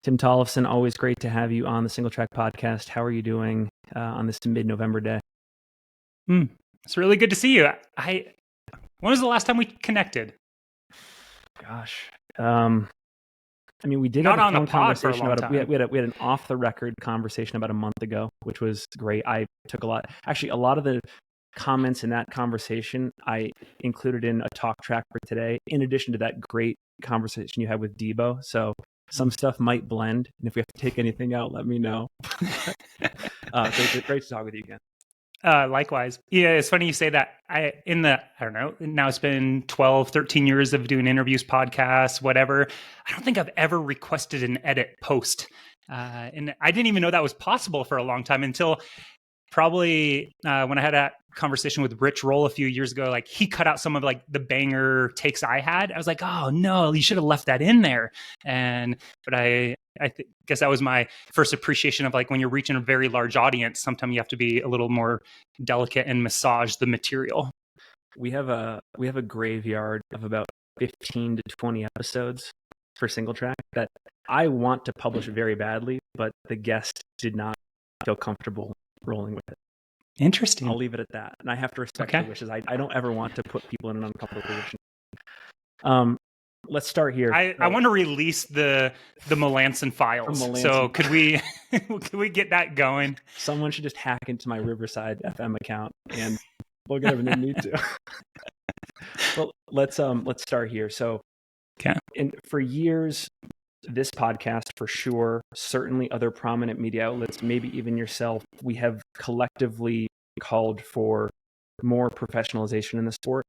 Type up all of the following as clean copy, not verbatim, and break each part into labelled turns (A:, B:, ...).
A: Tim Tollefson, always great to have you on the Singletrack podcast. How are you doing on this mid-November day?
B: It's really good to see you. When was the last time we connected?
A: Gosh. We did
B: Not
A: have a
B: on the
A: phone
B: pod
A: conversation
B: for a long
A: about
B: time.
A: we had an off-the-record conversation about a month ago, which was great. I took a lot of the comments in that conversation I included in a talk track for today, in addition to that great conversation you had with Debo. So some stuff might blend, and if we have to take anything out, let me know. Great to talk with you again.
B: Likewise. Yeah, it's funny you say that. I don't know, now it's been 12, 13 years of doing interviews, podcasts, whatever. I don't think I've ever requested an edit post. And I didn't even know that was possible for a long time until probably when I had that conversation with Rich Roll a few years ago. Like, he cut out some of like the banger takes I had. I was like, oh no, you should have left that in there. But I guess that was my first appreciation of like, when you're reaching a very large audience, sometimes you have to be a little more delicate and massage the material.
A: We have a graveyard of about 15 to 20 episodes for Singletrack that I want to publish very badly, but the guest did not feel comfortable rolling with it.
B: Interesting.
A: I'll leave it at that. And I have to respect the wishes. I don't ever want to put people in an uncomfortable position. Let's start here.
B: I want to release the Melanson files. So could we get that going?
A: Someone should just hack into my Riverside FM account and we'll get everything they need to. Well, let's start here. So for years, this podcast for sure, certainly other prominent media outlets, maybe even yourself, we have collectively called for more professionalization in the sport.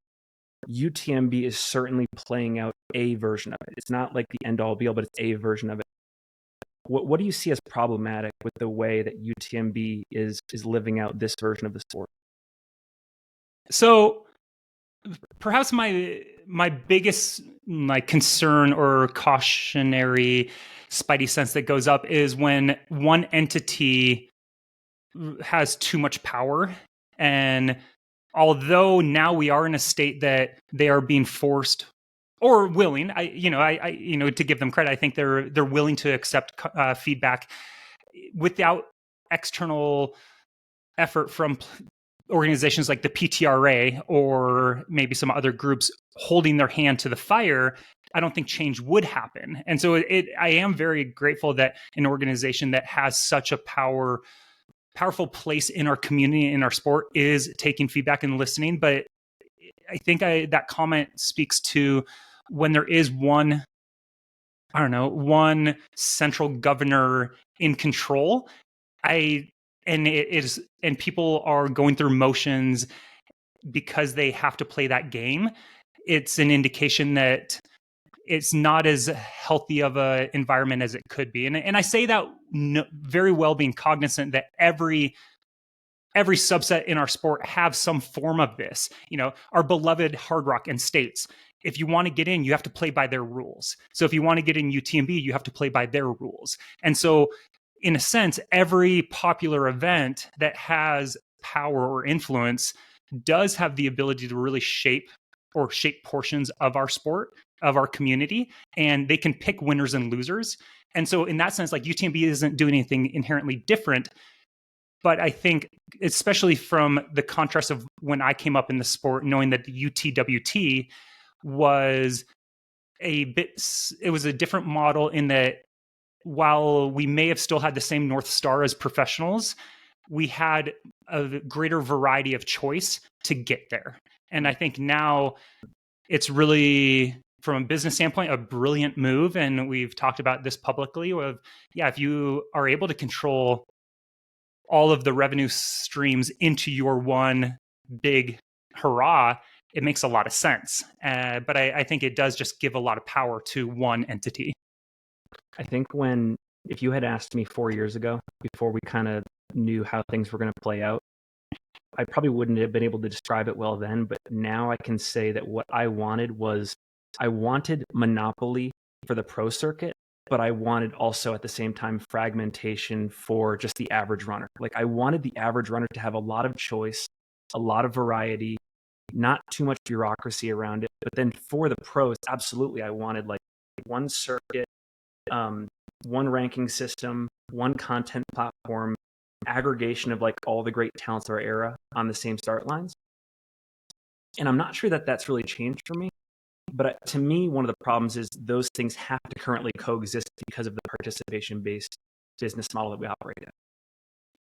A: UTMB is certainly playing out a version of it. It's not like the end all be all, but it's a version of it. What do you see as problematic with the way that UTMB is living out this version of the sport?
B: So perhaps my biggest concern or cautionary spidey sense that goes up is when one entity has too much power. And although now we are in a state that they are being forced or willing, I to give them credit, I think they're willing to accept feedback without external effort from organizations like the PTRA or maybe some other groups holding their hand to the fire. I don't think change would happen. And so I am very grateful that an organization that has such a powerful place in our community, in our sport, is taking feedback and listening. But I think that comment speaks to when there is one central governor in control, and people are going through motions because they have to play that game. It's an indication that it's not as healthy of an environment as it could be. And I say that very well being cognizant that every subset in our sport have some form of this. Our beloved Hard Rock and States, if you want to get in, you have to play by their rules. So if you want to get in UTMB, you have to play by their rules. And so in a sense, every popular event that has power or influence does have the ability to really shape portions of our sport, of our community, and they can pick winners and losers. And so in that sense, like, UTMB isn't doing anything inherently different. But I think, especially from the contrast of when I came up in the sport, knowing that the UTWT was it was a different model in that while we may have still had the same North Star as professionals, we had a greater variety of choice to get there. And I think now it's really, from a business standpoint, a brilliant move. And we've talked about this publicly if you are able to control all of the revenue streams into your one big hurrah, it makes a lot of sense. But I think it does just give a lot of power to one entity.
A: I think if you had asked me 4 years ago, before we kind of knew how things were going to play out, I probably wouldn't have been able to describe it well then. But now I can say that what I wanted monopoly for the pro circuit, but I wanted also at the same time fragmentation for just the average runner. Like, I wanted the average runner to have a lot of choice, a lot of variety, not too much bureaucracy around it. But then for the pros, absolutely, I wanted like one circuit, one ranking system, one content platform, aggregation of like all the great talents of our era on the same start lines. And I'm not sure that that's really changed for me. But to me, one of the problems is those things have to currently coexist because of the participation-based business model that we operate in.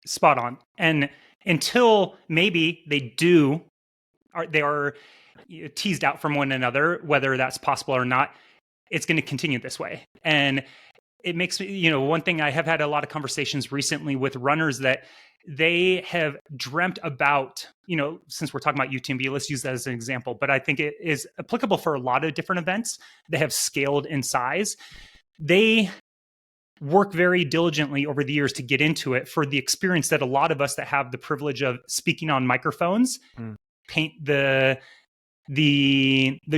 B: Spot on. And until maybe they are teased out from one another, whether that's possible or not, it's going to continue this way. And it makes me, one thing, I have had a lot of conversations recently with runners that they have dreamt about, since we're talking about UTMB, let's use that as an example, but I think it is applicable for a lot of different events that have scaled in size. They work very diligently over the years to get into it for the experience that a lot of us that have the privilege of speaking on microphones paint the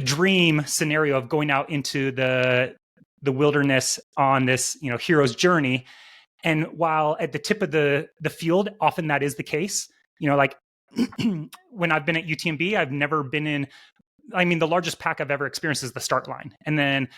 B: dream scenario of going out into the wilderness on this, hero's journey. And while at the tip of the field, often that is the case, like when I've been at UTMB, I've never been in, the largest pack I've ever experienced is the start line. And then,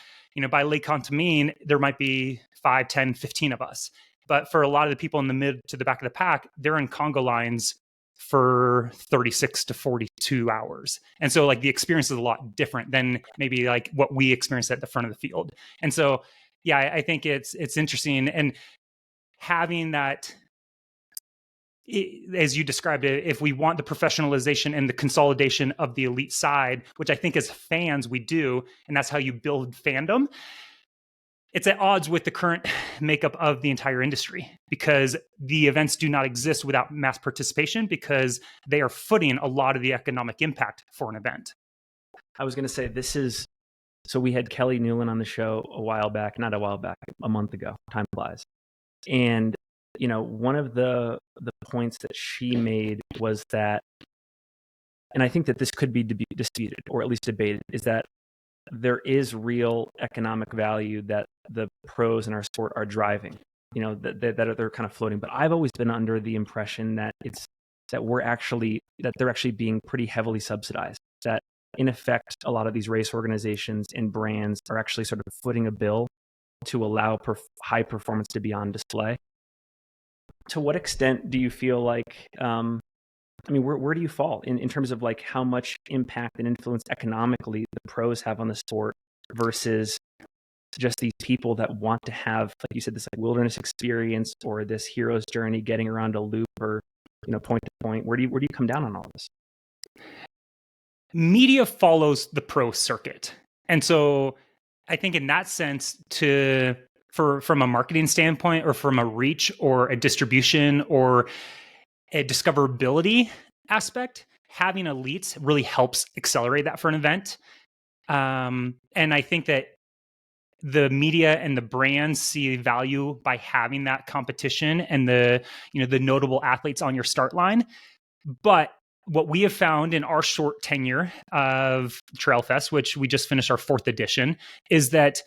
B: by Lake Contamine, there might be 5, 10, 15 of us. But for a lot of the people in the mid to the back of the pack, they're in conga lines for 36 to 42 hours. And so like the experience is a lot different than maybe like what we experienced at the front of the field. And so, yeah, I think it's interesting. And having that, as you described it, if we want the professionalization and the consolidation of the elite side, which I think as fans we do, and that's how you build fandom, it's at odds with the current makeup of the entire industry, because the events do not exist without mass participation, because they are footing a lot of the economic impact for an event.
A: I was going to say, so we had Kelly Newland on the show a month ago, time flies. And, one of the points that she made was that, and I think that this could be disputed or at least debated, is that there is real economic value that the pros in our sport are driving, that they're kind of floating. But I've always been under the impression that they're actually being pretty heavily subsidized, that in effect, a lot of these race organizations and brands are actually sort of footing a bill to allow high performance to be on display. To what extent do you feel like, where do you fall in terms of like how much impact and influence economically the pros have on the sport versus just these people that want to have, like you said, this like wilderness experience or this hero's journey, getting around a loop or, point to point? Where do you come down on all this?
B: Media follows the pro circuit. And so I think in that sense, from a marketing standpoint or from a reach or a distribution or a discoverability aspect, having elites really helps accelerate that for an event. And I think that the media and the brands see value by having that competition and the notable athletes on your start line. But what we have found in our short tenure of TrailFest, which we just finished our 4th edition, is that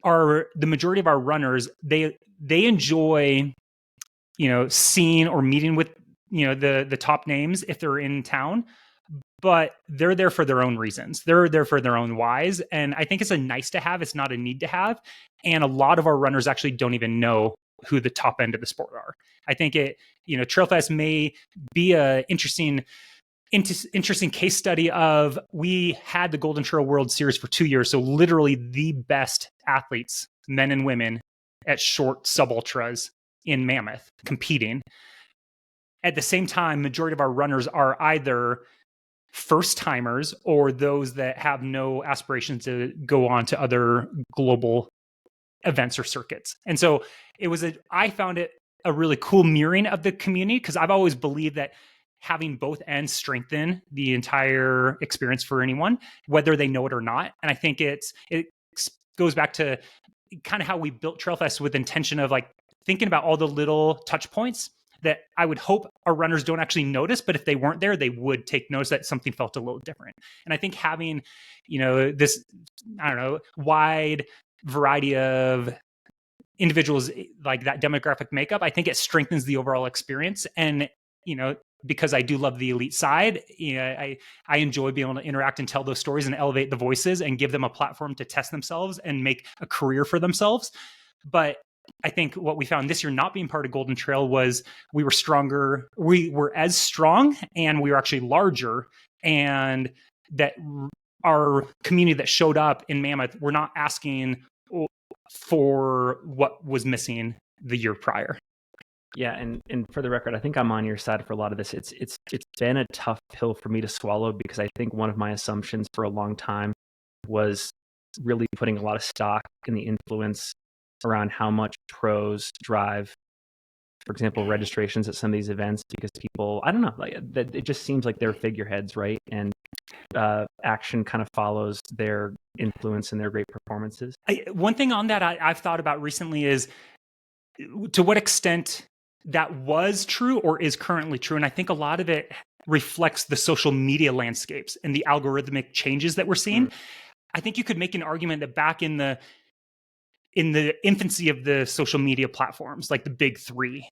B: the majority of our runners, they enjoy, seeing or meeting with, the top names if they're in town, but they're there for their own reasons. They're there for their own whys. And I think it's a nice to have. It's not a need to have. And a lot of our runners actually don't even know who the top end of the sport are. I think TrailFest may be a interesting case study of, we had the Golden Trail World Series for 2 years. So literally the best athletes, men and women, at short sub-ultras in Mammoth competing. At the same time, majority of our runners are either first-timers or those that have no aspirations to go on to other global events or circuits. And so I found it a really cool mirroring of the community, because I've always believed that having both ends strengthen the entire experience for anyone, whether they know it or not. And I think it goes back to kind of how we built TrailFest, with intention of like thinking about all the little touch points that I would hope our runners don't actually notice, but if they weren't there, they would take notice that something felt a little different. And I think having, this, wide variety of individuals, like that demographic makeup, I think it strengthens the overall experience. And, because I do love the elite side, I enjoy being able to interact and tell those stories and elevate the voices and give them a platform to test themselves and make a career for themselves. But I think what we found this year not being part of Golden Trail was we were stronger. We were as strong and we were actually larger. And that our community that showed up in Mammoth, we're not asking for what was missing the year prior.
A: Yeah, and for the record, I think I'm on your side for a lot of this. It's been a tough pill for me to swallow, because I think one of my assumptions for a long time was really putting a lot of stock in the influence around how much pros drive, for example, registrations at some of these events, because people, I don't know, like it just seems like they're figureheads, right? And action kind of follows their influence and their great performances.
B: One thing on that I've thought about recently is to what extent that was true or is currently true. And I think a lot of it reflects the social media landscapes and the algorithmic changes that we're seeing. I think you could make an argument that back in the infancy of the social media platforms, like the big three,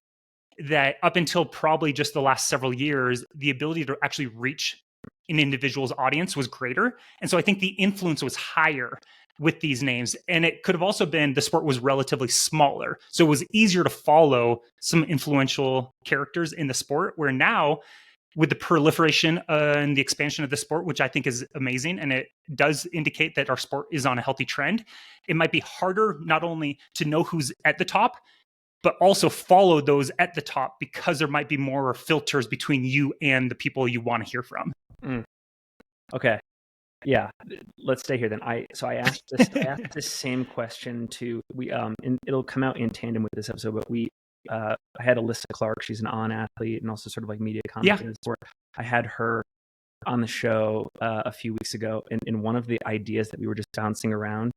B: that up until probably just the last several years, the ability to actually reach an individual's audience was greater. And so I think the influence was higher with these names. And it could have also been the sport was relatively smaller. So it was easier to follow some influential characters in the sport, where now with the proliferation and the expansion of the sport, which I think is amazing, and it does indicate that our sport is on a healthy trend, it might be harder not only to know who's at the top, but also follow those at the top, because there might be more filters between you and the people you want to hear from.
A: Okay. Yeah, let's stay here then. I asked this same question to and it'll come out in tandem with this episode, but I had Alyssa Clark. She's an on athlete and also sort of like media commentator in the sport. I had her on the show a few weeks ago, and one of the ideas that we were just bouncing around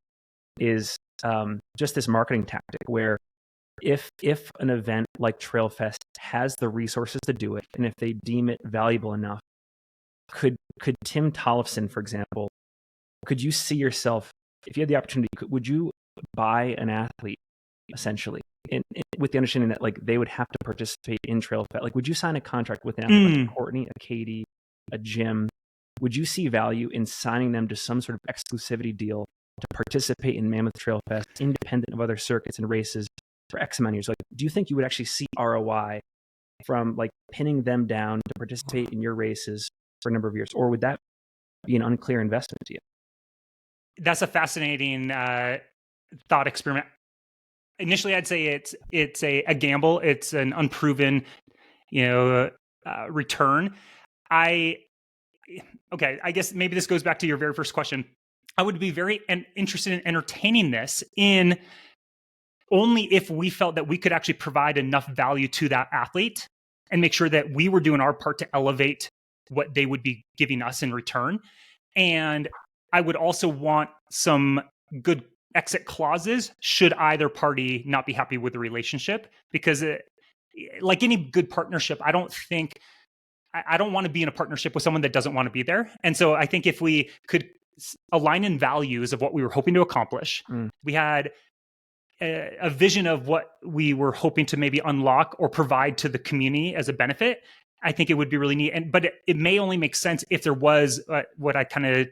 A: is just this marketing tactic where if an event like Trail Fest has the resources to do it, and if they deem it valuable enough, could Tim Tollefson, for example, could you see yourself, if you had the opportunity, would you buy an athlete essentially, and with the understanding that like they would have to participate in Trail Fest? Like, would you sign a contract with an athlete like a Courtney, a Katie, a Jim? Would you see value in signing them to some sort of exclusivity deal to participate in Mammoth Trail Fest, independent of other circuits and races, for X amount of years? Like, do you think you would actually see ROI from like pinning them down to participate in your races for a number of years, or would that be an unclear investment to you?
B: That's a fascinating thought experiment. Initially, I'd say it's a gamble. It's an unproven, return. I guess maybe this goes back to your very first question. I would be very interested in entertaining this in only if we felt that we could actually provide enough value to that athlete and make sure that we were doing our part to elevate what they would be giving us in return. And I would also want some good exit clauses should either party not be happy with the relationship, because like any good partnership, I don't want to be in a partnership with someone that doesn't want to be there. And so I think if we could align in values of what we were hoping to accomplish, we had a vision of what we were hoping to maybe unlock or provide to the community as a benefit, I think it would be really neat. But it may only make sense if there was what I kind of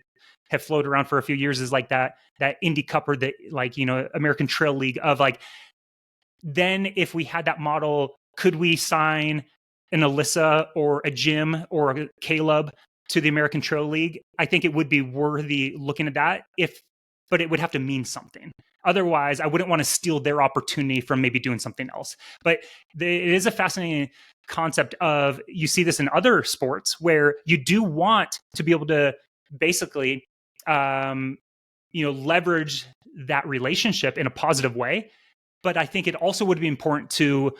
B: have floated around for a few years is like that Indy Cup or the American Trail League of like, then if we had that model, could we sign an Alyssa or a Jim or a Caleb to the American Trail League? I think it would be worthy looking at that, but it would have to mean something. Otherwise, I wouldn't want to steal their opportunity from maybe doing something else. But it is a fascinating concept of, you see this in other sports where you do want to be able to basically, leverage that relationship in a positive way. But I think it also would be important to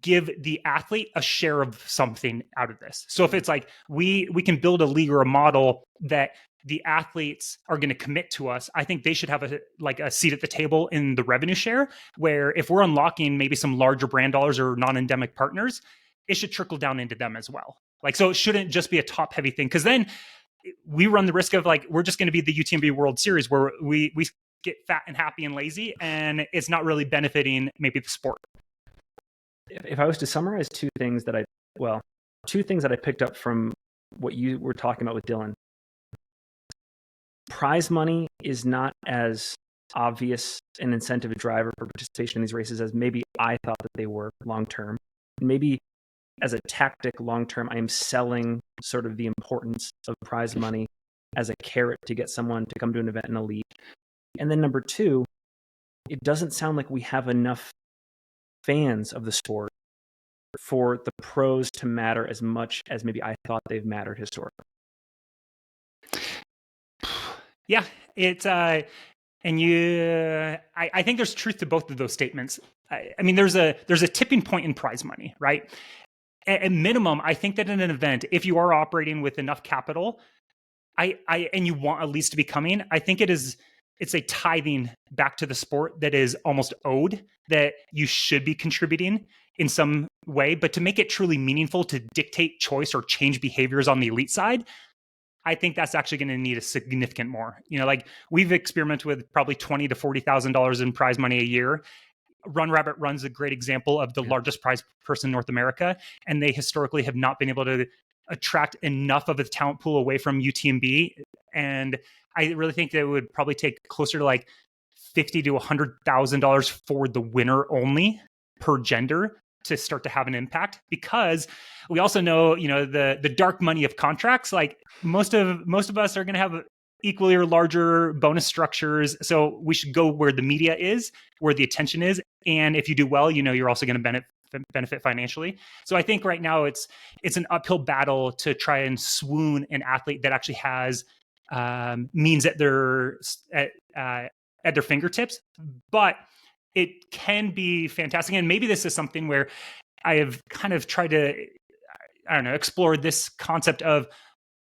B: give the athlete a share of something out of this. So if it's like we can build a league or a model that the athletes are going to commit to us, I think they should have a seat at the table in the revenue share, where if we're unlocking maybe some larger brand dollars or non-endemic partners, it should trickle down into them as well. Like, so it shouldn't just be a top heavy thing, because then we run the risk of like, we're just going to be the UTMB World Series where we get fat and happy and lazy, and it's not really benefiting maybe the sport.
A: If I was to summarize two things that I picked up from what you were talking about with Dylan, prize money is not as obvious an incentive driver for participation in these races as maybe I thought that they were long term. Maybe as a tactic long term, I am selling sort of the importance of prize money as a carrot to get someone to come to an event and elite. And then number two, it doesn't sound like we have enough fans of the sport for the pros to matter as much as maybe I thought they've mattered historically.
B: Yeah, it's I think there's truth to both of those statements. I mean, there's a tipping point in prize money, right? At minimum, I think that in an event, if you are operating with enough capital, and you want elites to be coming, I think it's a tithing back to the sport that is almost owed, that you should be contributing in some way. But to make it truly meaningful, to dictate choice or change behaviors on the elite side, I think that's actually going to need a significant more. Like we've experimented with probably $20,000 to $40,000 in prize money a year. Run Rabbit Run's a great example of the largest prize purse in North America, and they historically have not been able to attract enough of a talent pool away from UTMB. And I really think that it would probably take closer to like $50,000 to $100,000 for the winner only per gender to start to have an impact, because we also know, the dark money of contracts. Like most of us are going to have equally or larger bonus structures. So we should go where the media is, where the attention is. And if you do well, you're also going to benefit financially. So I think right now it's an uphill battle to try and swoon an athlete that actually has means at their fingertips. But it can be fantastic. And maybe this is something where I have kind of tried to, explore this concept of,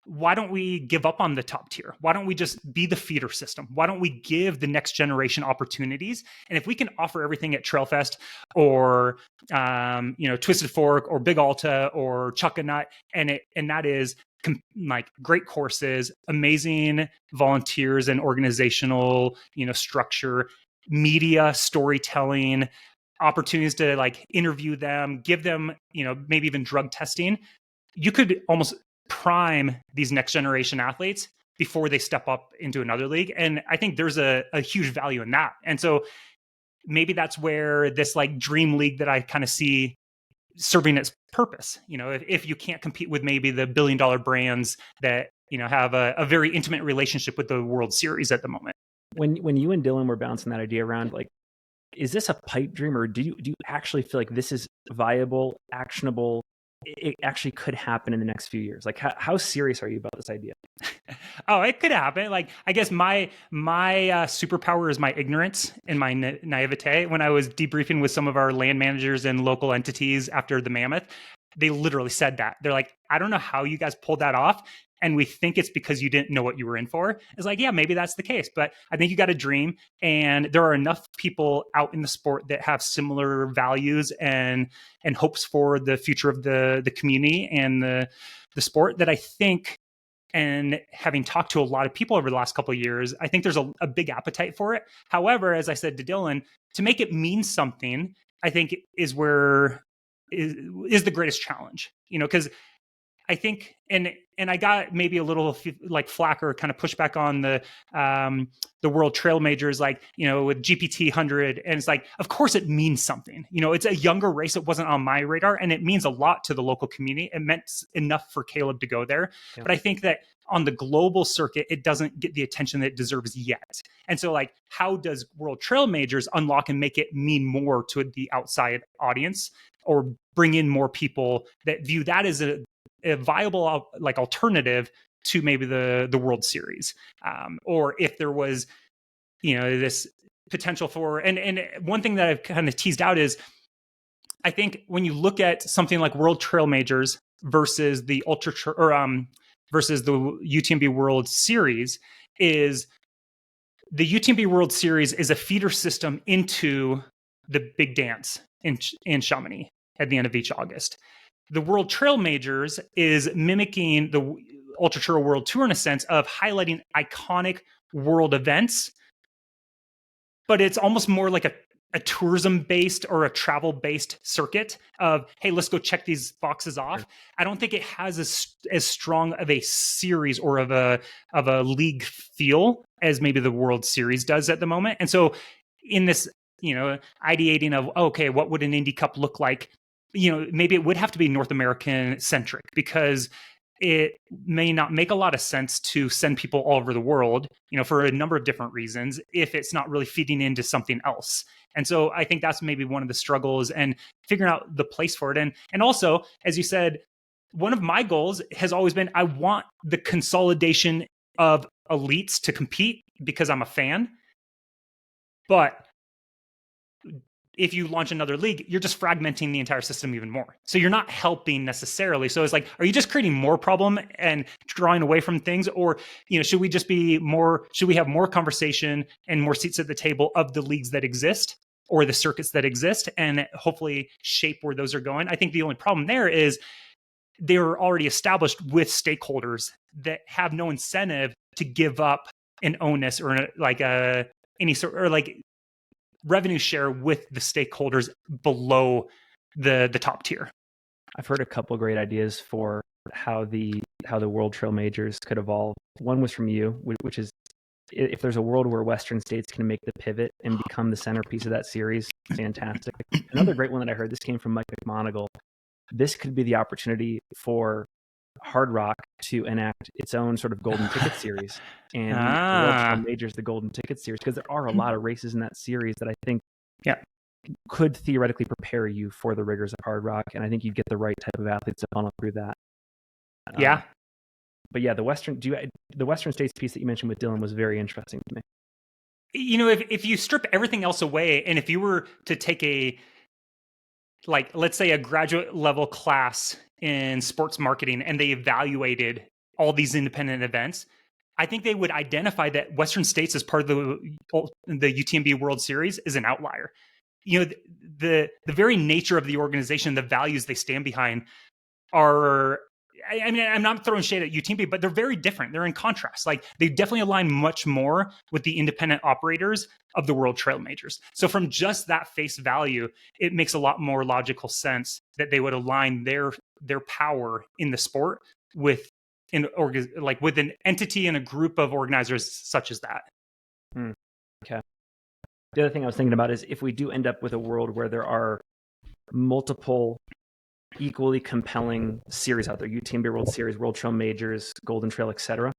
B: why don't we give up on the top tier? Why don't we just be the feeder system? Why don't we give the next generation opportunities? And if we can offer everything at Trailfest or, Twisted Fork or Big Alta or Chuck a Nut, and that is like great courses, amazing volunteers and organizational, structure, media, storytelling, opportunities to like interview them, give them, maybe even drug testing, you could almost prime these next generation athletes before they step up into another league. And I think there's a huge value in that. And so maybe that's where this like dream league that I kind of see serving its purpose. If you can't compete with maybe the $1 billion brands that, have a very intimate relationship with the World Series at the moment.
A: When you and Dylan were bouncing that idea around, like, is this a pipe dream, or do you actually feel like this is viable, actionable? It actually could happen in the next few years. Like, how serious are you about this idea?
B: Oh, it could happen. Like, I guess my superpower is my ignorance and my naivete. When I was debriefing with some of our land managers and local entities after the Mammoth, they literally said that. They're like, I don't know how you guys pulled that off, and we think it's because you didn't know what you were in for. It's like, yeah, maybe that's the case, but I think you got a dream, and there are enough people out in the sport that have similar values and hopes for the future of the community and the sport, that I think, and having talked to a lot of people over the last couple of years, I think there's a big appetite for it. However, as I said to Dylan, to make it mean something, I think is where is the greatest challenge, because I think, and I got maybe a little like flack or kind of pushback on the World Trail Majors, like, with GPT 100. And it's like, of course it means something. It's a younger race. It wasn't on my radar, and it means a lot to the local community. It meant enough for Caleb to go there. Yeah. But I think that on the global circuit, it doesn't get the attention that it deserves yet. And so, like, how does World Trail Majors unlock and make it mean more to the outside audience, or bring in more people that view that as a viable like alternative to maybe the World Series, or if there was this potential for, and one thing that I've kind of teased out is, I think when you look at something like World Trail Majors versus the versus the UTMB World Series, is the UTMB World Series is a feeder system into the big dance in Chamonix at the end of each August. The World Trail Majors is mimicking the Ultra Trail World Tour in a sense of highlighting iconic world events, but it's almost more like a tourism-based or a travel-based circuit of, hey, let's go check these boxes off. Sure. I don't think it has as strong of a series or of a league feel as maybe the World Series does at the moment. And so in this, ideating of, okay, what would an Indy Cup look like? Maybe it would have to be North American centric, because it may not make a lot of sense to send people all over the world, for a number of different reasons, if it's not really feeding into something else. And so I think that's maybe one of the struggles, and figuring out the place for it. And also, as you said, one of my goals has always been, I want the consolidation of elites to compete because I'm a fan. But if you launch another league, you're just fragmenting the entire system even more. So you're not helping necessarily. So it's like, are you just creating more problem and drawing away from things? Or, should we have more conversation and more seats at the table of the leagues that exist, or the circuits that exist, and hopefully shape where those are going? I think the only problem there is they're already established with stakeholders that have no incentive to give up an onus or any sort, or like revenue share with the stakeholders below the top tier.
A: I've heard a couple great ideas for how the World Trail Majors could evolve. One was from you, which is, if there's a world where Western states can make the pivot and become the centerpiece of that series, fantastic. Another great one that I heard, this came from Mike McMonagle. This could be the opportunity for Hard Rock to enact its own sort of golden ticket series, and the World Trail Majors, the golden ticket series, because there are a lot of races in that series that I think could theoretically prepare you for the rigors of Hard Rock, and I think you'd get the right type of athletes to funnel through that. But yeah, the Western states piece that you mentioned with Dylan was very interesting to me.
B: If you strip everything else away, and if you were to take let's say a graduate level class in sports marketing, and they evaluated all these independent events, I think they would identify that Western states as part of the UTMB World Series is an outlier. The very nature of the organization, the values they stand behind are, I mean, I'm not throwing shade at UTMB, but they're very different. They're in contrast. Like, they definitely align much more with the independent operators of the World Trail Majors. So from just that face value, it makes a lot more logical sense that they would align their power in the sport with an entity and a group of organizers such as that.
A: Okay. The other thing I was thinking about is, if we do end up with a world where there are multiple equally compelling series out there, UTMB World Series, World Trail Majors, Golden Trail, etc.,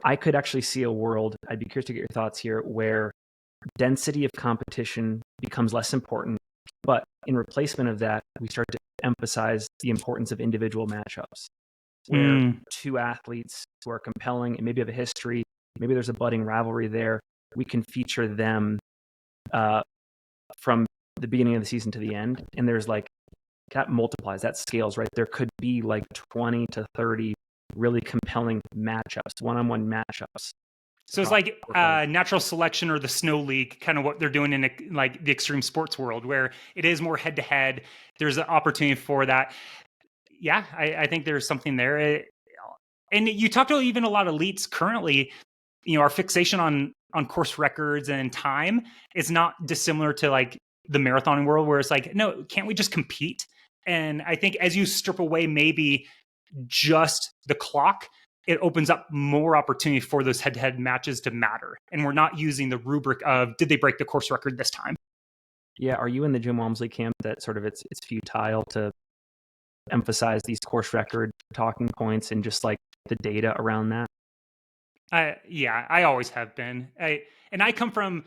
A: I could actually see a world, I'd be curious to get your thoughts here, where density of competition becomes less important, but in replacement of that, we start to emphasize the importance of individual matchups, where two athletes who are compelling and maybe have a history, maybe there's a budding rivalry there, we can feature them from the beginning of the season to the end. And there's that multiplies, that scales, right? There could be 20 to 30 really compelling matchups, one-on-one matchups.
B: So it's like natural selection or the snow league, kind of what they're doing in the extreme sports world, where it is more head-to-head. There's an opportunity for that. Yeah, I think there's something there. And you talk to even a lot of elites currently, our fixation on course records and time is not dissimilar to the marathon world, where it's no, can't we just compete? And I think as you strip away maybe just the clock, it opens up more opportunity for those head-to-head matches to matter. And we're not using the rubric of, did they break the course record this time?
A: Yeah. Are you in the Jim Walmsley camp that sort of it's futile to emphasize these course record talking points and just the data around that?
B: Yeah, I always have been. I come from,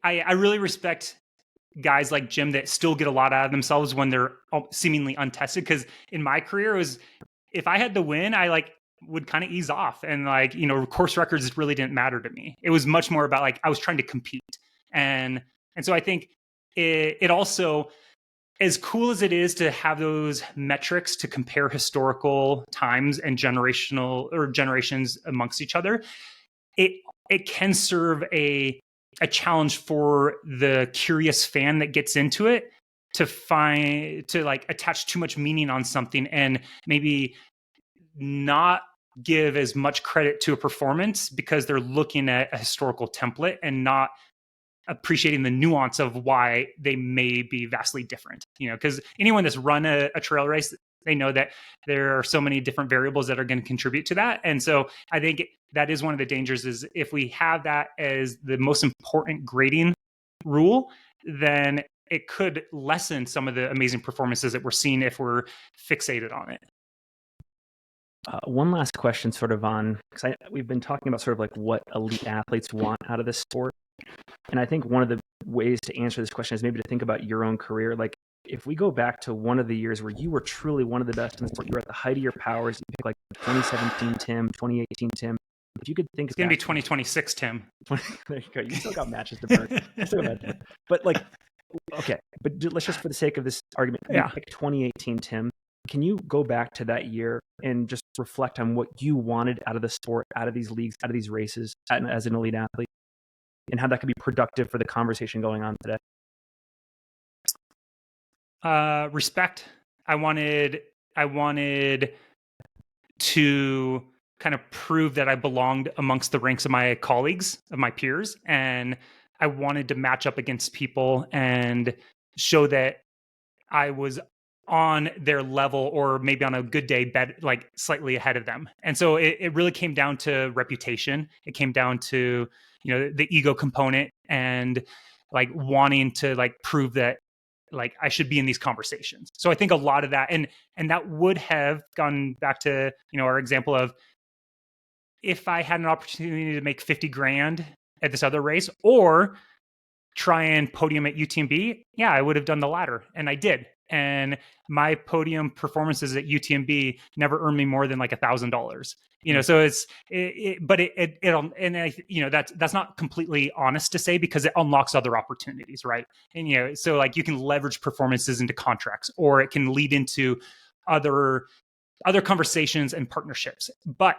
B: I really respect guys like Jim that still get a lot out of themselves when they're seemingly untested. Because in my career, it was, if I had the win, I would kind of ease off, and course records really didn't matter to me. It was much more about I was trying to compete, and so I think it also, as cool as it is to have those metrics to compare historical times and generations amongst each other, it can serve a challenge for the curious fan that gets into it to attach too much meaning on something and maybe not give as much credit to a performance because they're looking at a historical template and not appreciating the nuance of why they may be vastly different. Because anyone that's run a trail race They know that there are so many different variables that are going to contribute to that. And so I think that is one of the dangers, is if we have that as the most important grading rule, then it could lessen some of the amazing performances that we're seeing if we're fixated on it.
A: One last question sort of on, because we've been talking about sort of like what elite athletes want out of this sport. And I think one of the ways to answer this question is maybe to think about your own career. Like if we go back to one of the years where you were truly one of the best in the sport, you were at the height of your powers, you pick like 2017 Tim, 2018 Tim. If you could think
B: it's going to be 2026 Tim.
A: There you go. You still got matches to burn. But like, okay, but let's just, for the sake of this argument, pick 2018 Tim. Can you go back to that year and just reflect on what you wanted out of the sport, out of these leagues, out of these races as an elite athlete, and how that could be productive for the conversation going on today?
B: Respect. I wanted to kind of prove that I belonged amongst the ranks of my colleagues, of my peers, and I wanted to match up against people and show that I was on their level, or maybe on a good day, like slightly ahead of them. And so it really came down to reputation. It came down to, the ego component, and like wanting to like prove that like I should be in these conversations. So I think a lot of that, and that would have gone back to, our example of, if I had an opportunity to make 50 grand at this other race, or try and podium at UTMB, I would have done the latter. And I did. And my podium performances at UTMB never earned me more than like $1,000. So that's not completely honest to say, because it unlocks other opportunities, right? And so like you can leverage performances into contracts, or it can lead into other conversations and partnerships. But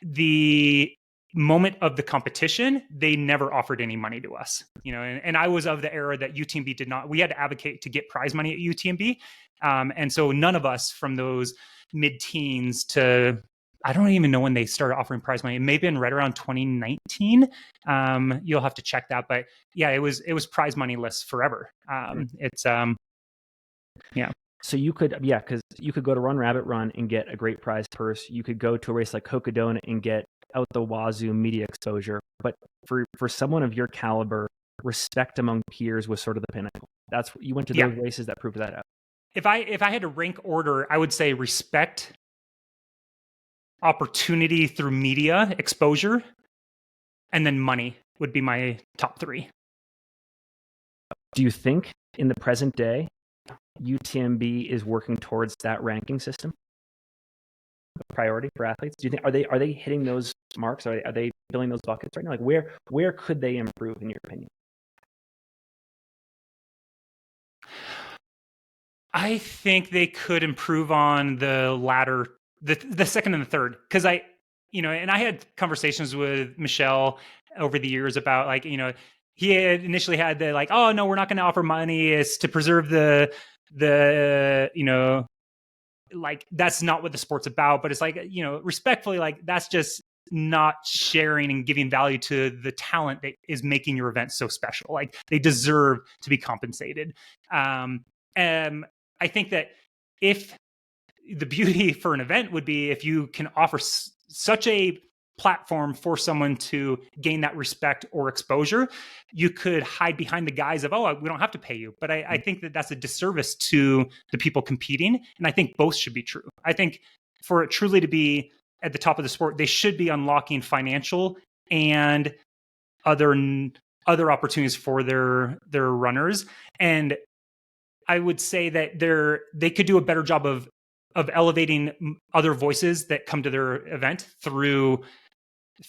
B: the moment of the competition, they never offered any money to us, and I was of the era that UTMB did not. We had to advocate to get prize money at UTMB, and so none of us from those mid-teens to, I don't even know when they started offering prize money. It may have been right around 2019. You'll have to check that, but it was prize money less forever.
A: So you could, because you could go to Run Rabbit Run and get a great prize purse. You could go to a race like Cocodona and get out the wazoo media exposure. But for someone of your caliber, respect among peers was sort of the pinnacle. That's, you went to those races that proved that out.
B: If I had to rank order, I would say respect, opportunity through media exposure, and then money would be my top three.
A: Do you think in the present day, UTMB is working towards that ranking system? A priority for athletes? Do you think are they hitting those marks? Are they filling those buckets right now? Like where could they improve in your opinion?
B: I think they could improve on the latter, the second and the third, because and I had conversations with Michelle over the years about like, he had initially had the like, oh no, we're not going to offer money. It's to preserve the like, that's not what the sport's about. But it's like, respectfully, like that's just not sharing and giving value to the talent that is making your event so special. Like they deserve to be compensated. And I think that if the beauty for an event would be if you can offer such a platform for someone to gain that respect or exposure, you could hide behind the guise of, oh, we don't have to pay you. But I think that that's a disservice to the people competing. And I think both should be true. I think for it truly to be at the top of the sport, they should be unlocking financial and other opportunities for their runners. And I would say that they could do a better job of elevating other voices that come to their event through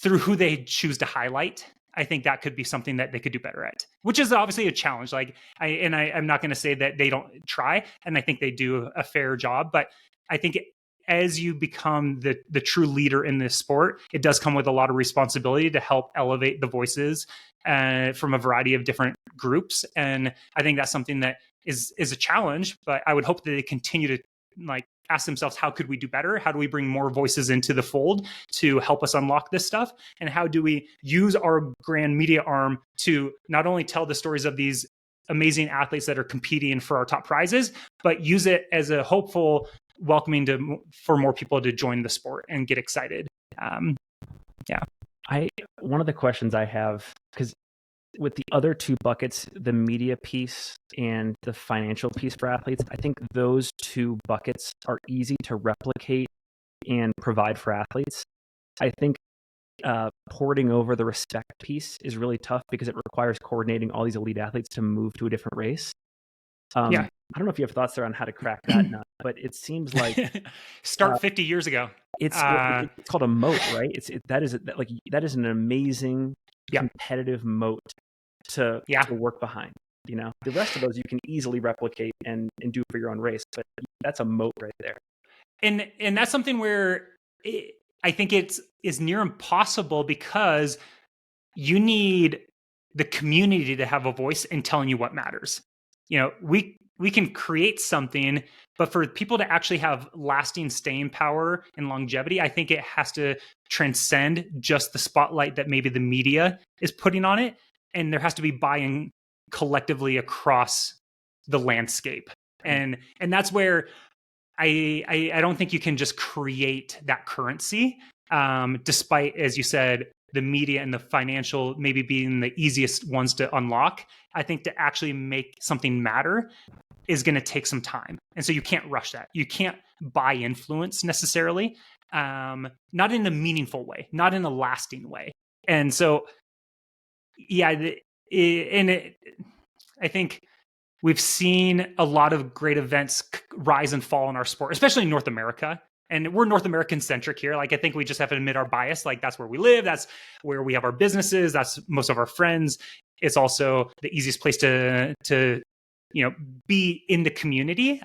B: who they choose to highlight. I think that could be something that they could do better at, which is obviously a challenge. Like I'm not going to say that they don't try, and I think they do a fair job. But I think as you become the true leader in this sport, it does come with a lot of responsibility to help elevate the voices from a variety of different groups. And I think that's something that is a challenge. But I would hope that they continue to like ask themselves, how could we do better? How do we bring more voices into the fold to help us unlock this stuff? And how do we use our grand media arm to not only tell the stories of these amazing athletes that are competing for our top prizes, but use it as a hopeful welcoming for more people to join the sport and get excited.
A: One of the questions I have, because with the other two buckets, the media piece and the financial piece for athletes, I think those two buckets are easy to replicate and provide for athletes. I think porting over the respect piece is really tough because it requires coordinating all these elite athletes to move to a different race. I don't know if you have thoughts there on how to crack that nut, but it seems like
B: start 50 years ago.
A: It's called a moat, right? That is an amazing competitive moat to work behind. You know, the rest of those you can easily replicate and do for your own race, but that's a moat right there.
B: And that's something where I think is near impossible because you need the community to have a voice in telling you what matters. You know, we can create something, but for people to actually have lasting staying power and longevity, I think it has to transcend just the spotlight that maybe the media is putting on it. And there has to be buy-in collectively across the landscape. And that's where I don't think you can just create that currency, despite, as you said, the media and the financial maybe being the easiest ones to unlock. I think to actually make something matter is going to take some time. And so you can't rush that. You can't buy influence necessarily, not in a meaningful way, not in a lasting way. And so, I think we've seen a lot of great events rise and fall in our sport, especially in North America. And we're North American centric here. Like, I think we just have to admit our bias. Like, that's where we live. That's where we have our businesses. That's most of our friends. It's also the easiest place to be in the community.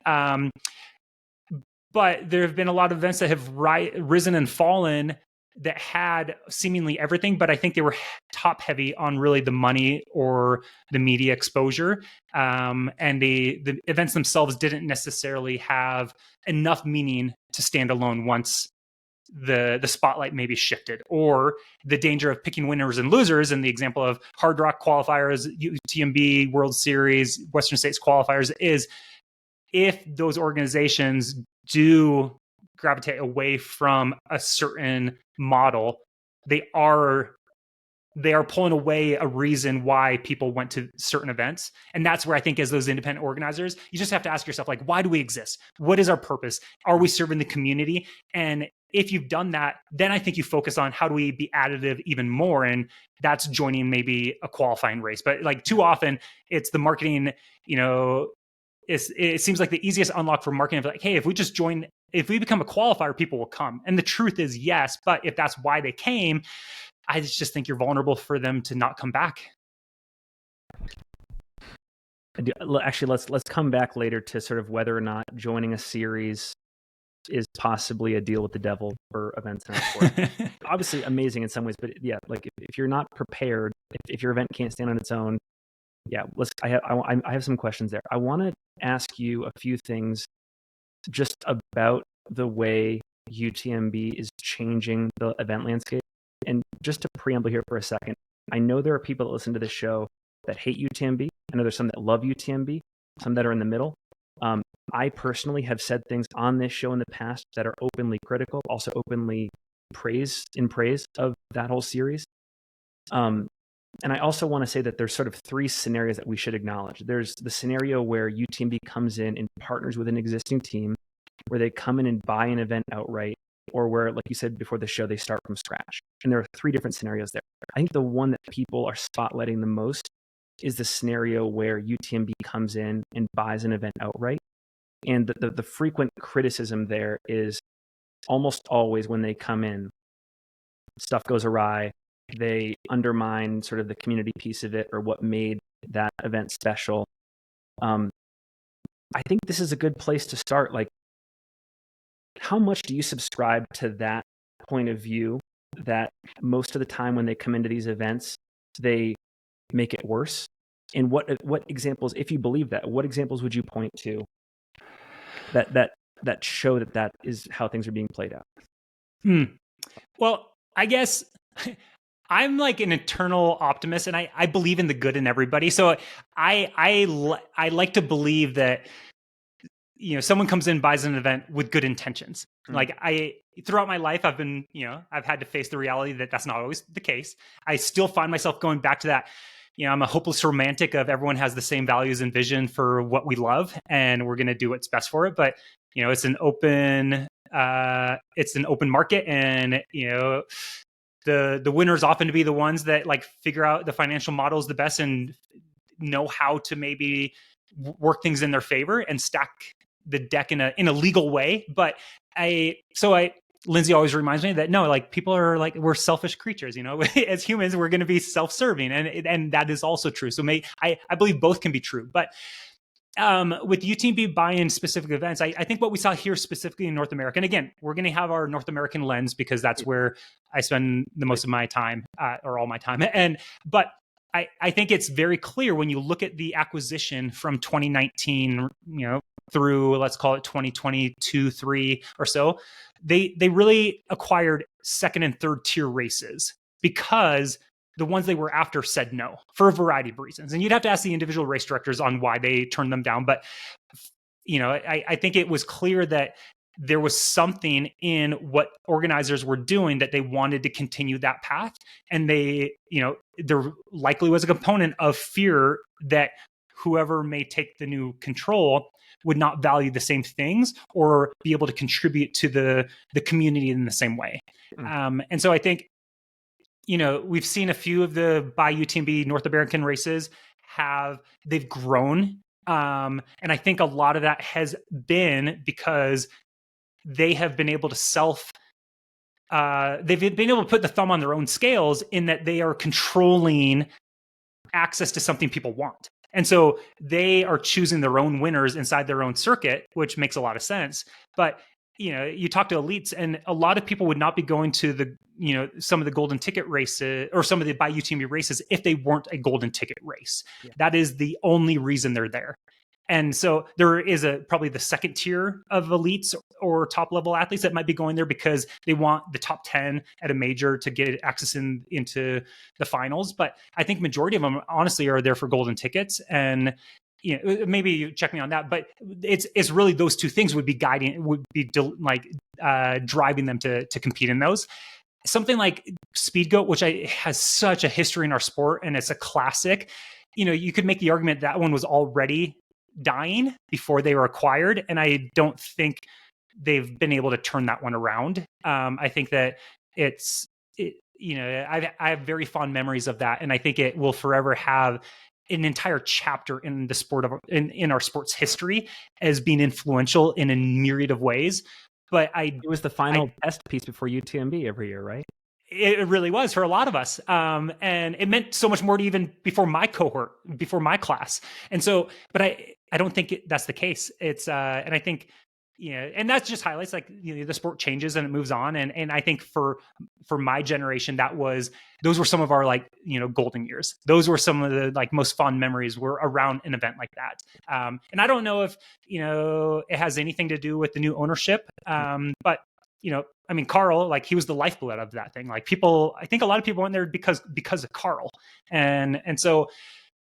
B: But there have been a lot of events that have risen and fallen that had seemingly everything, but I think they were top heavy on really the money or the media exposure. And the events themselves didn't necessarily have enough meaning to stand alone once the spotlight maybe shifted, or the danger of picking winners and losers. And the example of Hard Rock qualifiers, UTMB, World Series, Western States qualifiers is if those organizations do gravitate away from a certain model, they are pulling away a reason why people went to certain events. And that's where I think, as those independent organizers, you just have to ask yourself, like, why do we exist? What is our purpose? Are we serving the community? And if you've done that, then I think you focus on how do we be additive even more? And that's joining maybe a qualifying race. But like, too often it's the marketing, it seems like the easiest unlock for marketing, like, hey, if we become a qualifier, people will come. And the truth is, yes, but if that's why they came, I just think you're vulnerable for them to not come back.
A: Actually, let's come back later to sort of whether or not joining a series is possibly a deal with the devil for events in our sport. Obviously amazing in some ways, but yeah, like if you're not prepared, if your event can't stand on its own, I have some questions there. I want to ask you a few things just about the way UTMB is changing the event landscape. And just to preamble here for a second, I know there are people that listen to this show that hate UTMB. I know there's some that love UTMB, some that are in the middle. I personally have said things on this show in the past that are openly critical, also openly praise of that whole series. And I also want to say that there's sort of three scenarios that we should acknowledge. There's the scenario where UTMB comes in and partners with an existing team, where they come in and buy an event outright, or where, like you said before the show, they start from scratch. And there are three different scenarios there. I think the one that people are spotlighting the most is the scenario where UTMB comes in and buys an event outright. And the frequent criticism there is almost always when they come in, stuff goes awry. They undermine sort of the community piece of it or what made that event special. I think this is a good place to start. Like, how much do you subscribe to that point of view, that most of the time when they come into these events, they make it worse? And what examples, if you believe that, what examples would you point to that show that is how things are being played out?
B: Well, I guess I'm like an eternal optimist, and I believe in the good in everybody. So I like to believe that someone comes in, buys an event with good intentions. Like throughout my life, I've been, I've had to face the reality that that's not always the case. I still find myself going back to that. I'm a hopeless romantic of everyone has the same values and vision for what we love, and we're going to do what's best for it. But, it's an open market, and, the winners often to be the ones that like figure out the financial models the best and know how to maybe work things in their favor and stack the deck in a legal way. But Lindsay always reminds me that no, like people are like, we're selfish creatures, as humans, we're going to be self-serving. And that is also true. So I believe both can be true. But with UTMB buy-in specific events, I think what we saw here specifically in North America, and again, we're going to have our North American lens because that's where I spend the most of my time or all my time. But I think it's very clear when you look at the acquisition from 2019, through, let's call it 2022, 3 or so, they really acquired second and third tier races because the ones they were after said no for a variety of reasons. And you'd have to ask the individual race directors on why they turned them down. But, I think it was clear that there was something in what organizers were doing that they wanted to continue that path. And there likely was a component of fear that whoever may take the new control would not value the same things or be able to contribute to the community in the same way. And so I think, we've seen a few of the by UTMB North American races they've grown. And I think a lot of that has been because they have been able to they've been able to put the thumb on their own scales in that they are controlling access to something people want. And so they are choosing their own winners inside their own circuit, which makes a lot of sense. But, you talk to elites and a lot of people would not be going to some of the golden ticket races or some of the by UTMB races if they weren't a golden ticket race. Yeah. That is the only reason they're there. And so there is probably the second tier of elites or top level athletes that might be going there because they want the top 10 at a major to get access into the finals. But I think majority of them honestly are there for golden tickets. And maybe you check me on that, but it's really those two things would be driving them to compete in those. Something like Speed Goat, which has such a history in our sport and it's a classic. You could make the argument that one was already dying before they were acquired, and I don't think they've been able to turn that one around. I think that I have very fond memories of that, and I think it will forever have an entire chapter in the sport in our sports history as being influential in a myriad of ways. But
A: it was the final test piece before UTMB every year, right?
B: It really was for a lot of us. And it meant so much more to even before my cohort, before my class. And so, but I don't think that's the case. It's, and I think, and that just highlights like, the sport changes and it moves on. And I think for my generation, those were some of our like, golden years. Those were some of the like most fond memories were around an event like that. And I don't know if, it has anything to do with the new ownership. But Carl, like he was the lifeblood of that thing. Like I think a lot of people went there because of Carl. And so,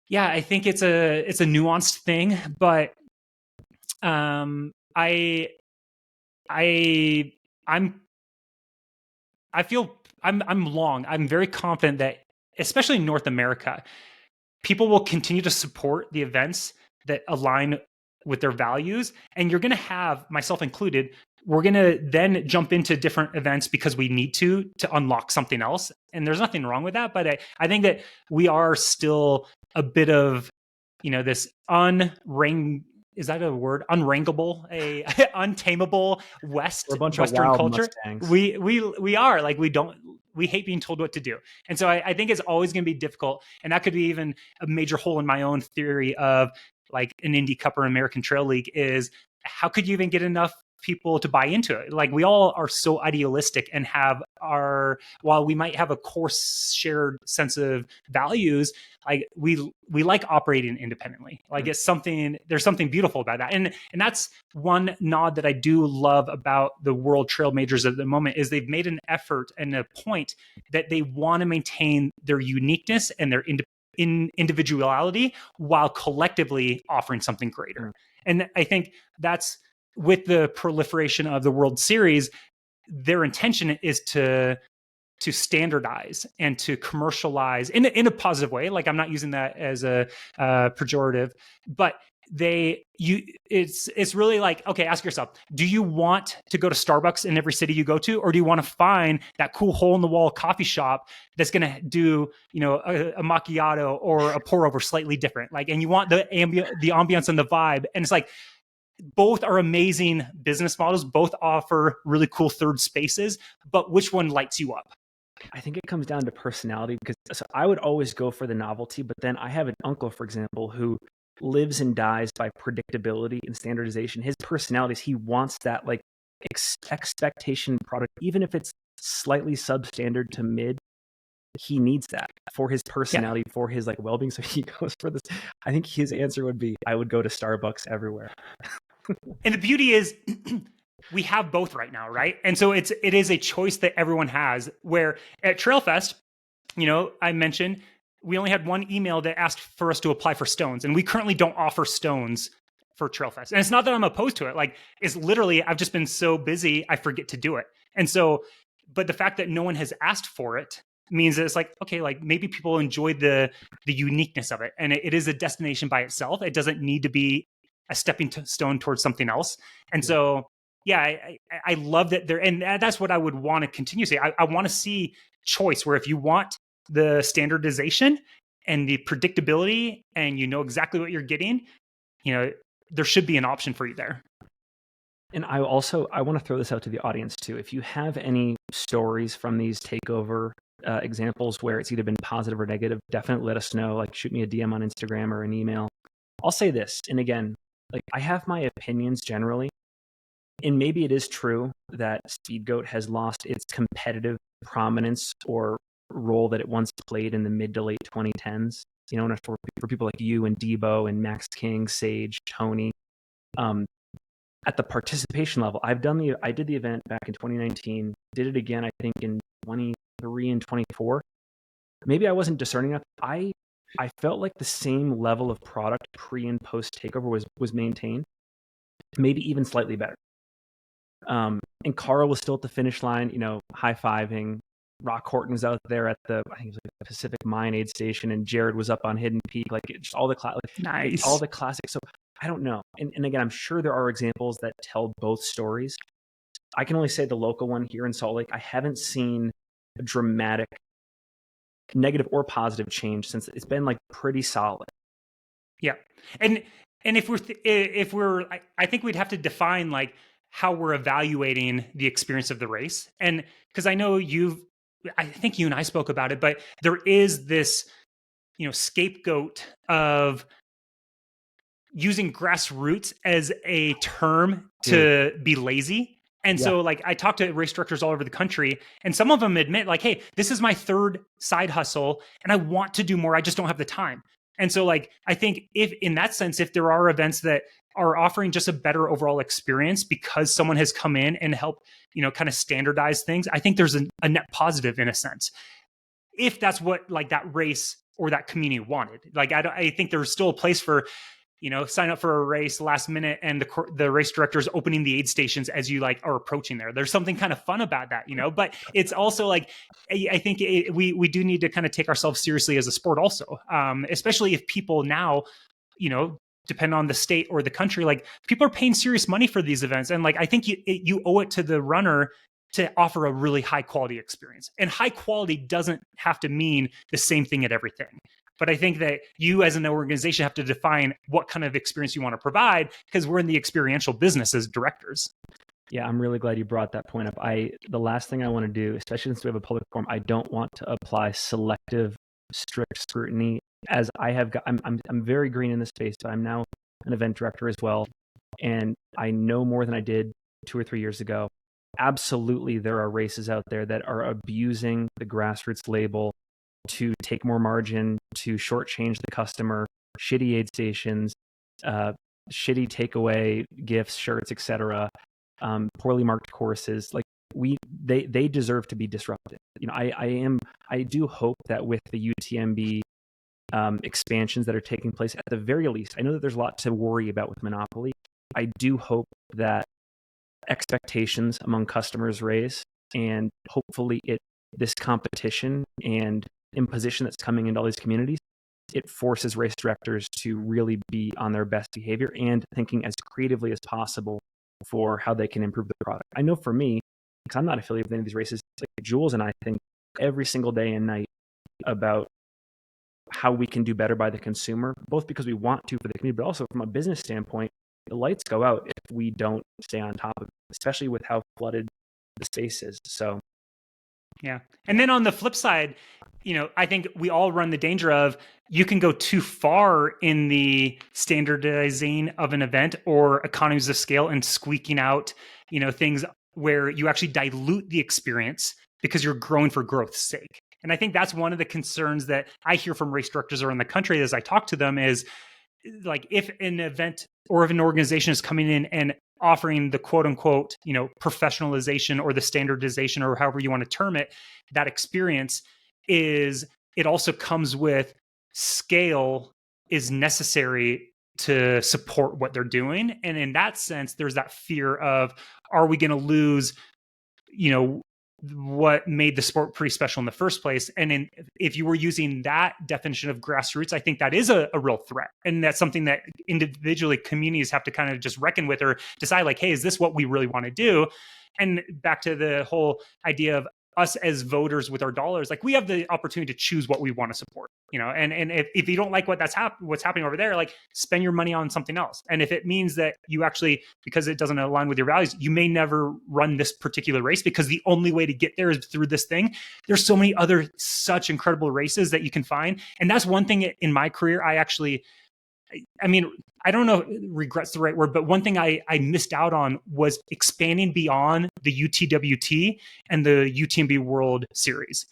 B: yeah, I think it's a nuanced thing, but, I'm very confident that, especially in North America, people will continue to support the events that align with their values. And you're going to have, myself included, we're going to then jump into different events because we need to unlock something else. And there's nothing wrong with that. But I think that we are still a bit of, this is that a word? Unwrangable, untamable Western culture. Mustangs. We are like, we hate being told what to do. And so I think it's always going to be difficult. And that could be even a major hole in my own theory of like an Indy Cup or American Trail League is how could you even get enough people to buy into it? Like we all are so idealistic and while we might have a core shared sense of values, like we like operating independently. Like there's something beautiful about that. And that's one nod that I do love about the World Trail Majors at the moment is they've made an effort and a point that they want to maintain their uniqueness and their individuality while collectively offering something greater. And I think that's with the proliferation of the World Series, their intention is to standardize and to commercialize in a positive way. Like, I'm not using that as a pejorative, but it's really like, okay, ask yourself, do you want to go to Starbucks in every city you go to, or do you want to find that cool hole in the wall coffee shop that's going to do, a macchiato or a pour over slightly different, like, and you want the ambiance and the vibe. And it's like, both are amazing business models, both offer really cool third spaces, but which one lights you up?
A: I think it comes down to personality, because I would always go for the novelty, but then I have an uncle, for example, who lives and dies by predictability and standardization. His personality is, he wants that like expectation product, even if it's slightly substandard to mid. He needs that for his personality, for his like well-being. So he goes for this. I think his answer would be, I would go to Starbucks everywhere.
B: And the beauty is, we have both right now, right? And so it is a choice that everyone has. Where at Trailfest, I mentioned we only had one email that asked for us to apply for stones, and we currently don't offer stones for Trailfest. And it's not that I'm opposed to it. Like, it's literally, I've just been so busy, I forget to do it. And so, but the fact that no one has asked for it means that it's like, okay, like maybe people enjoy the uniqueness of it, and it is a destination by itself. It doesn't need to be a stepping stone towards something else. And so, I love that there, and that's what I would want to continue to say. I want to see choice, where if you want the standardization and the predictability, and exactly what you're getting, there should be an option for you there.
A: And I want to throw this out to the audience too. If you have any stories from these takeover examples where it's either been positive or negative, definitely let us know. Like, shoot me a DM on Instagram or an email. I'll say this, and again, like, I have my opinions generally, and maybe it is true that Speedgoat has lost its competitive prominence or role that it once played in the mid to late 2010s. For people like you and Debo and Max King, Sage, Tony, at the participation level, I did the event back in 2019, did it again, I think in 23 and 24. Maybe I wasn't discerning enough. I felt like the same level of product pre and post takeover was maintained, maybe even slightly better. And Carl was still at the finish line, high-fiving. Rock Horton was out there at I think it was like the Pacific Mine aid station, and Jared was up on Hidden Peak, like just all the
B: nice,
A: all the classics. So I don't know. And again, I'm sure there are examples that tell both stories. I can only say the local one here in Salt Lake, I haven't seen a dramatic negative or positive change since. It's been like pretty solid.
B: Yeah. And if we're I think we'd have to define like how we're evaluating the experience of the race. And because I know I think you and I spoke about it, but there is this, scapegoat of using grassroots as a term to be lazy. And so like, I talk to race directors all over the country, and some of them admit like, hey, this is my third side hustle and I want to do more. I just don't have the time. And so like, I think if in that sense, if there are events that are offering just a better overall experience because someone has come in and helped, kind of standardize things, I think there's a net positive in a sense. If that's what like that race or that community wanted. Like, I think there's still a place for, sign up for a race last minute and the race director is opening the aid stations as you like are approaching there. There's something kind of fun about that, but it's also like, I think we do need to kind of take ourselves seriously as a sport also, especially if people now, depend on the state or the country, like people are paying serious money for these events. And like, I think you owe it to the runner to offer a really high quality experience, and high quality doesn't have to mean the same thing at everything. But I think that you as an organization have to define what kind of experience you want to provide, because we're in the experiential business as directors.
A: Yeah, I'm really glad you brought that point up. The last thing I want to do, especially since we have a public forum, I don't want to apply selective, strict scrutiny. As I have got, I'm very green in this space, but I'm now an event director as well, and I know more than I did 2 or 3 years ago. Absolutely, there are races out there that are abusing the grassroots label to take more margin, to shortchange the customer, shitty aid stations, shitty takeaway gifts, shirts, etc., poorly marked courses. Like they deserve to be disrupted. I do hope that with the UTMB expansions that are taking place, at the very least, I know that there's a lot to worry about with Monopoly, I do hope that expectations among customers raise, and hopefully this competition and imposition that's coming into all these communities, it forces race directors to really be on their best behavior and thinking as creatively as possible for how they can improve the product. I know for me, because I'm not affiliated with any of these races, like Jules and I think every single day and night about how we can do better by the consumer, both because we want to for the community, but also from a business standpoint, the lights go out if we don't stay on top of it, especially with how flooded the space is. So,
B: yeah. And then on the flip side, I think we all run the danger of you can go too far in the standardizing of an event or economies of scale and squeaking out, things where you actually dilute the experience because you're growing for growth's sake. And I think that's one of the concerns that I hear from race directors around the country as I talk to them is, like, if an event or if an organization is coming in and offering the quote unquote, professionalization or the standardization or however you want to term it, that experience it also comes with scale is necessary to support what they're doing. And in that sense, there's that fear of, are we going to lose, what made the sport pretty special in the first place? And if you were using that definition of grassroots, I think that is a real threat. And that's something that individually communities have to kind of just reckon with or decide, like, hey, is this what we really want to do? And back to the whole idea of us as voters with our dollars, like, we have the opportunity to choose what we want to support, and if you don't like what's happening over there, like, spend your money on something else. And if it means that you actually, because it doesn't align with your values, you may never run this particular race because the only way to get there is through this thing. There's so many other such incredible races that you can find. And that's one thing in my career, I don't know if regret's the right word, but one thing I missed out on was expanding beyond the UTWT and the UTMB World Series,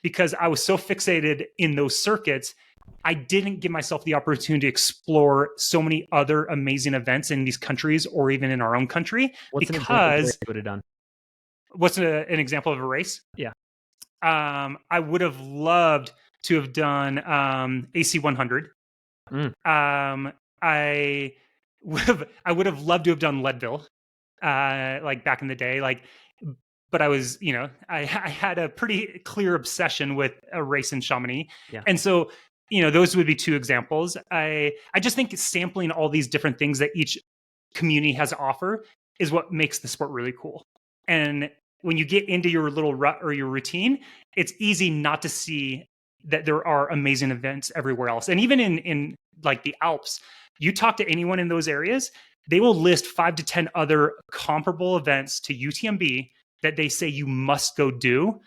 B: because I was so fixated in those circuits. I didn't give myself the opportunity to explore so many other amazing events in these countries or even in our own country.
A: What's an example of a race you would have done?
B: What's an example of a race?
A: Yeah.
B: I would have loved to have done AC 100. I would have loved to have done Leadville, like back in the day, but I was, I had a pretty clear obsession with a race in Chamonix.
A: Yeah.
B: And so, those would be two examples. I just think sampling all these different things that each community has to offer is what makes the sport really cool. And when you get into your little rut or your routine, it's easy not to see that there are amazing events everywhere else. And even in like the Alps, you talk to anyone in those areas, they will list 5 to 10 other comparable events to UTMB that they say you must go do,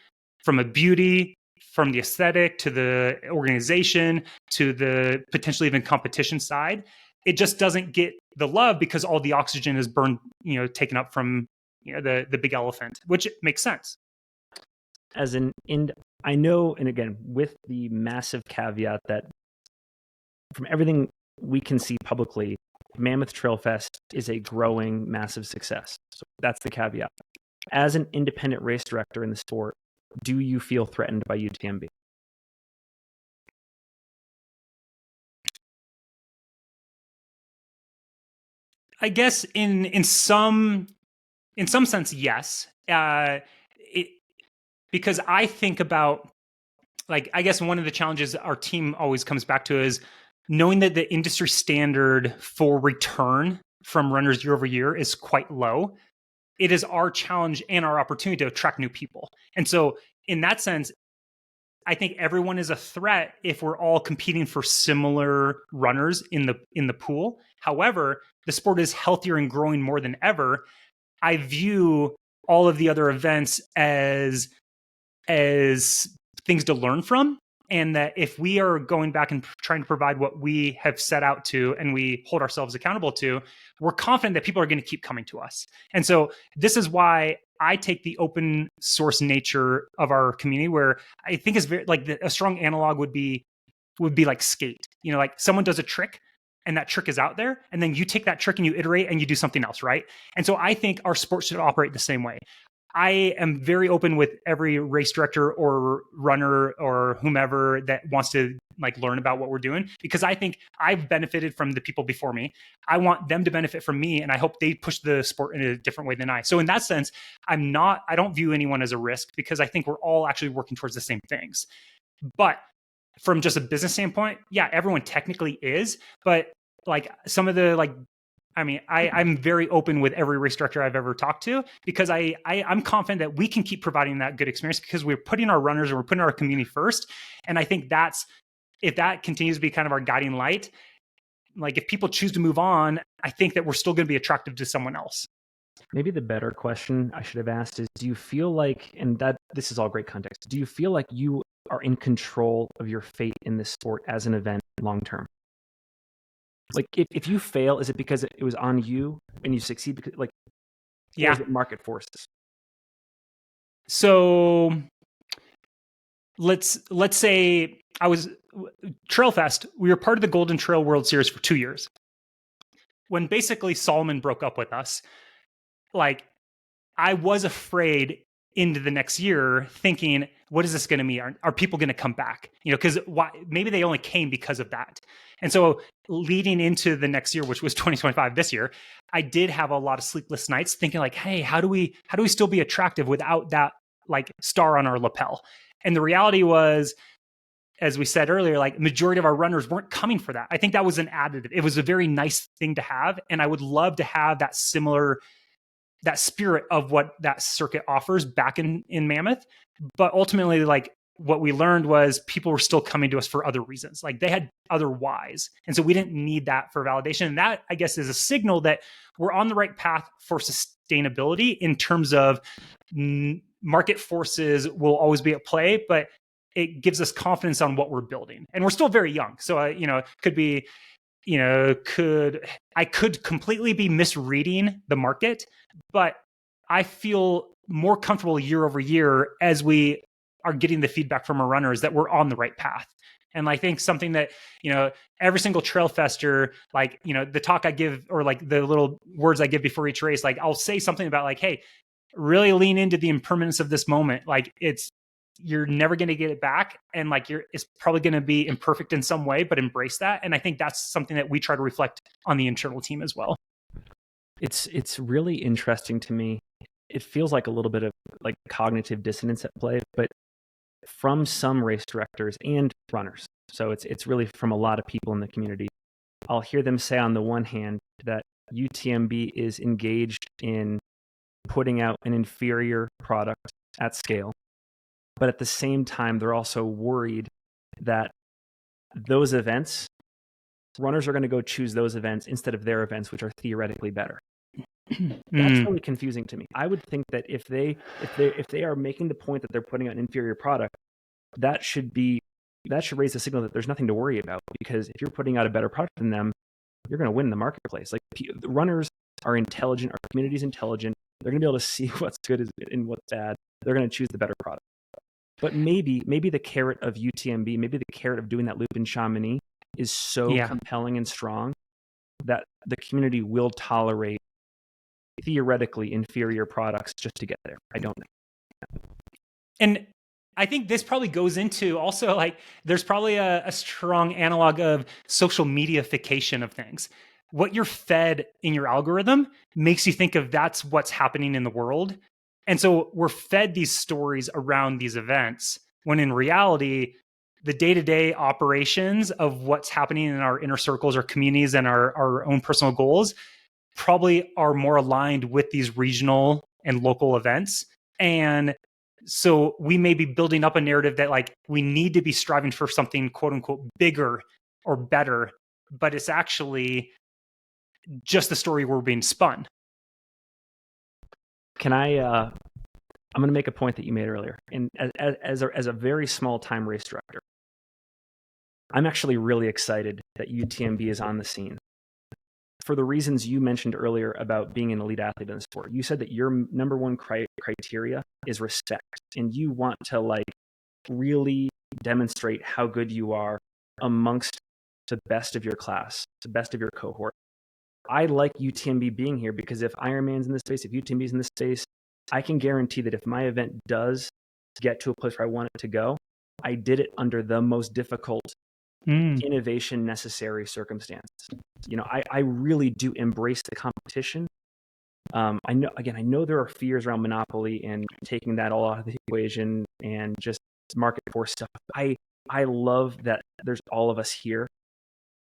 B: from a beauty, from the aesthetic, to the organization, to the potentially even competition side. It just doesn't get the love because all the oxygen is burned, taken up from the big elephant, which makes sense.
A: I know, and again, with the massive caveat that from everything we can see publicly, Mammoth Trail Fest is a growing, massive success. So that's the caveat. As an independent race director in the sport, do you feel threatened by UTMB?
B: I guess in some sense, yes. Because I think about, like, I guess one of the challenges our team always comes back to is knowing that the industry standard for return from runners year over year is quite low. It is our challenge and our opportunity to attract new people. And so in that sense, I think everyone is a threat if we're all competing for similar runners in the pool. However, the sport is healthier and growing more than ever. I view all of the other events as things to learn from, and that if we are going back and trying to provide what we have set out to and we hold ourselves accountable to, we're confident that people are going to keep coming to us. And so this is why I take the open source nature of our community, where I think is very, like, a strong analog would be like skate. Like, someone does a trick and that trick is out there, and then you take that trick and you iterate and you do something else, right? And so I think our sport should operate the same way. I am very open with every race director or runner or whomever that wants to like learn about what we're doing, because I think I've benefited from the people before me. I want them to benefit from me, and I hope they push the sport in a different way than I. So in that sense, I don't view anyone as a risk, because I think we're all actually working towards the same things. But from just a business standpoint, yeah, everyone technically is, but like some of the like, I mean, I'm very open with every race director I've ever talked to, because I'm confident that we can keep providing that good experience, because we're putting our runners and we're putting our community first. And I think if that continues to be kind of our guiding light, like if people choose to move on, I think that we're still going to be attractive to someone else.
A: Maybe the better question I should have asked is, do you feel like, and that this is all great context, do you feel like you are in control of your fate in this sport as an event long term? Like if you fail, is it because it was on you and you succeed? Because or is it market forces?
B: So let's say I was Trailfest. We were part of the Golden Trail World Series for 2 years. When basically Solomon broke up with us, like I was afraid into the next year, thinking, what is this going to mean? Are people going to come back? Because maybe they only came because of that. And so leading into the next year, which was 2025, this year, I did have a lot of sleepless nights thinking like, hey, how do we still be attractive without that like star on our lapel? And the reality was, as we said earlier, like majority of our runners weren't coming for that. I think that was an additive. It was a very nice thing to have. And I would love to have that spirit of what that circuit offers back in Mammoth. But ultimately, like what we learned was people were still coming to us for other reasons. Like they had other whys. And so we didn't need that for validation. And that, I guess, is a signal that we're on the right path for sustainability in terms of market forces will always be at play, but it gives us confidence on what we're building. And we're still very young. So, it could be, I could completely be misreading the market, but I feel more comfortable year over year as we are getting the feedback from our runners that we're on the right path. And I think something that, every single trail fester, like, the talk I give or like the little words I give before each race, like I'll say something about like, hey, really lean into the impermanence of this moment. Like you're never going to get it back. And like it's probably going to be imperfect in some way, but embrace that. And I think that's something that we try to reflect on the internal team as well.
A: It's really interesting to me. It feels like a little bit of like cognitive dissonance at play, but from some race directors and runners. So it's really from a lot of people in the community. I'll hear them say on the one hand that UTMB is engaged in putting out an inferior product at scale. But at the same time, they're also worried that those events, runners are going to go choose those events instead of their events, which are theoretically better. That's really confusing to me. I would think that if they are making the point that they're putting out an inferior product, that should raise the signal that there's nothing to worry about, because if you're putting out a better product than them, you're going to win in the marketplace. Like the runners are intelligent, our community is intelligent. They're going to be able to see what's good and what's bad. They're going to choose the better product. But maybe the carrot of UTMB, maybe the carrot of doing that loop in Chamonix is so compelling and strong that the community will tolerate theoretically inferior products just to get there. I don't know.
B: And I think this probably goes into also like there's probably a strong analog of social mediaification of things. What you're fed in your algorithm makes you think of that's what's happening in the world. And so we're fed these stories around these events when in reality, the day-to-day operations of what's happening in our inner circles, our communities, and our own personal goals probably are more aligned with these regional and local events. And so we may be building up a narrative that like we need to be striving for something quote unquote bigger or better, but it's actually just the story we're being spun.
A: Can I'm going to make a point that you made earlier. And as a very small time race director, I'm actually really excited that UTMB is on the scene for the reasons you mentioned earlier about being an elite athlete in the sport. You said that your number one criteria is respect, and you want to like really demonstrate how good you are amongst the best of your class, the best of your cohort. I like UTMB being here because if Ironman's in this space, if UTMB's in this space, I can guarantee that if my event does get to a place where I want it to go, I did it under the most difficult innovation necessary circumstances. I really do embrace the competition. I know there are fears around monopoly and taking that all out of the equation and just market force stuff. I love that there's all of us here.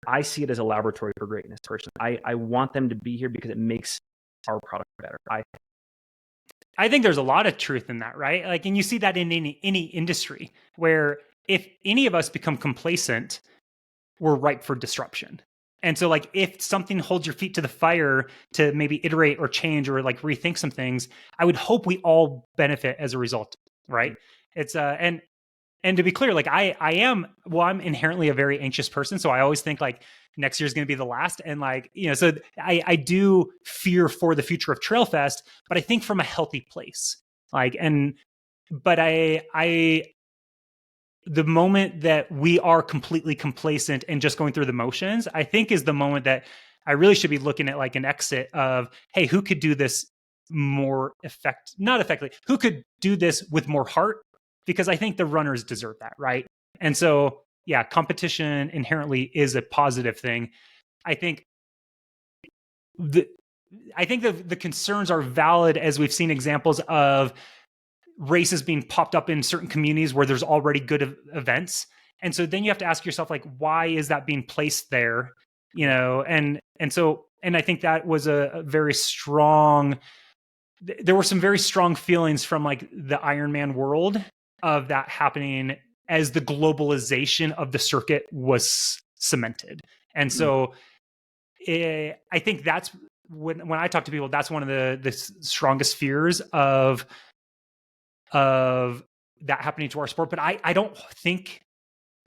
A: I see it as a laboratory for greatness personally. I want them to be here because it makes our product better.
B: I think there's a lot of truth in that, right? Like, and you see that in any industry where if any of us become complacent, we're ripe for disruption. And so like, if something holds your feet to the fire to maybe iterate or change or like rethink some things, I would hope we all benefit as a result, right? It's and to be clear, like I'm inherently a very anxious person. So I always think like next year's going to be the last. And like, so I do fear for the future of Trailfest, but I think from a healthy place. But the moment that we are completely complacent and just going through the motions, I think is the moment that I really should be looking at like an exit of, hey, who could do this more not effectively, who could do this with more heart? Because I think the runners deserve that, right? And so, yeah, competition inherently is a positive thing. I think the concerns are valid as we've seen examples of races being popped up in certain communities where there's already good events. And so then you have to ask yourself, like, why is that being placed there? And I think that was a very strong, there were some very strong feelings from like the Ironman world of that happening as the globalization of the circuit was cemented. And so I think that's when I talk to people, that's one of the strongest fears of that happening to our sport. But I don't think,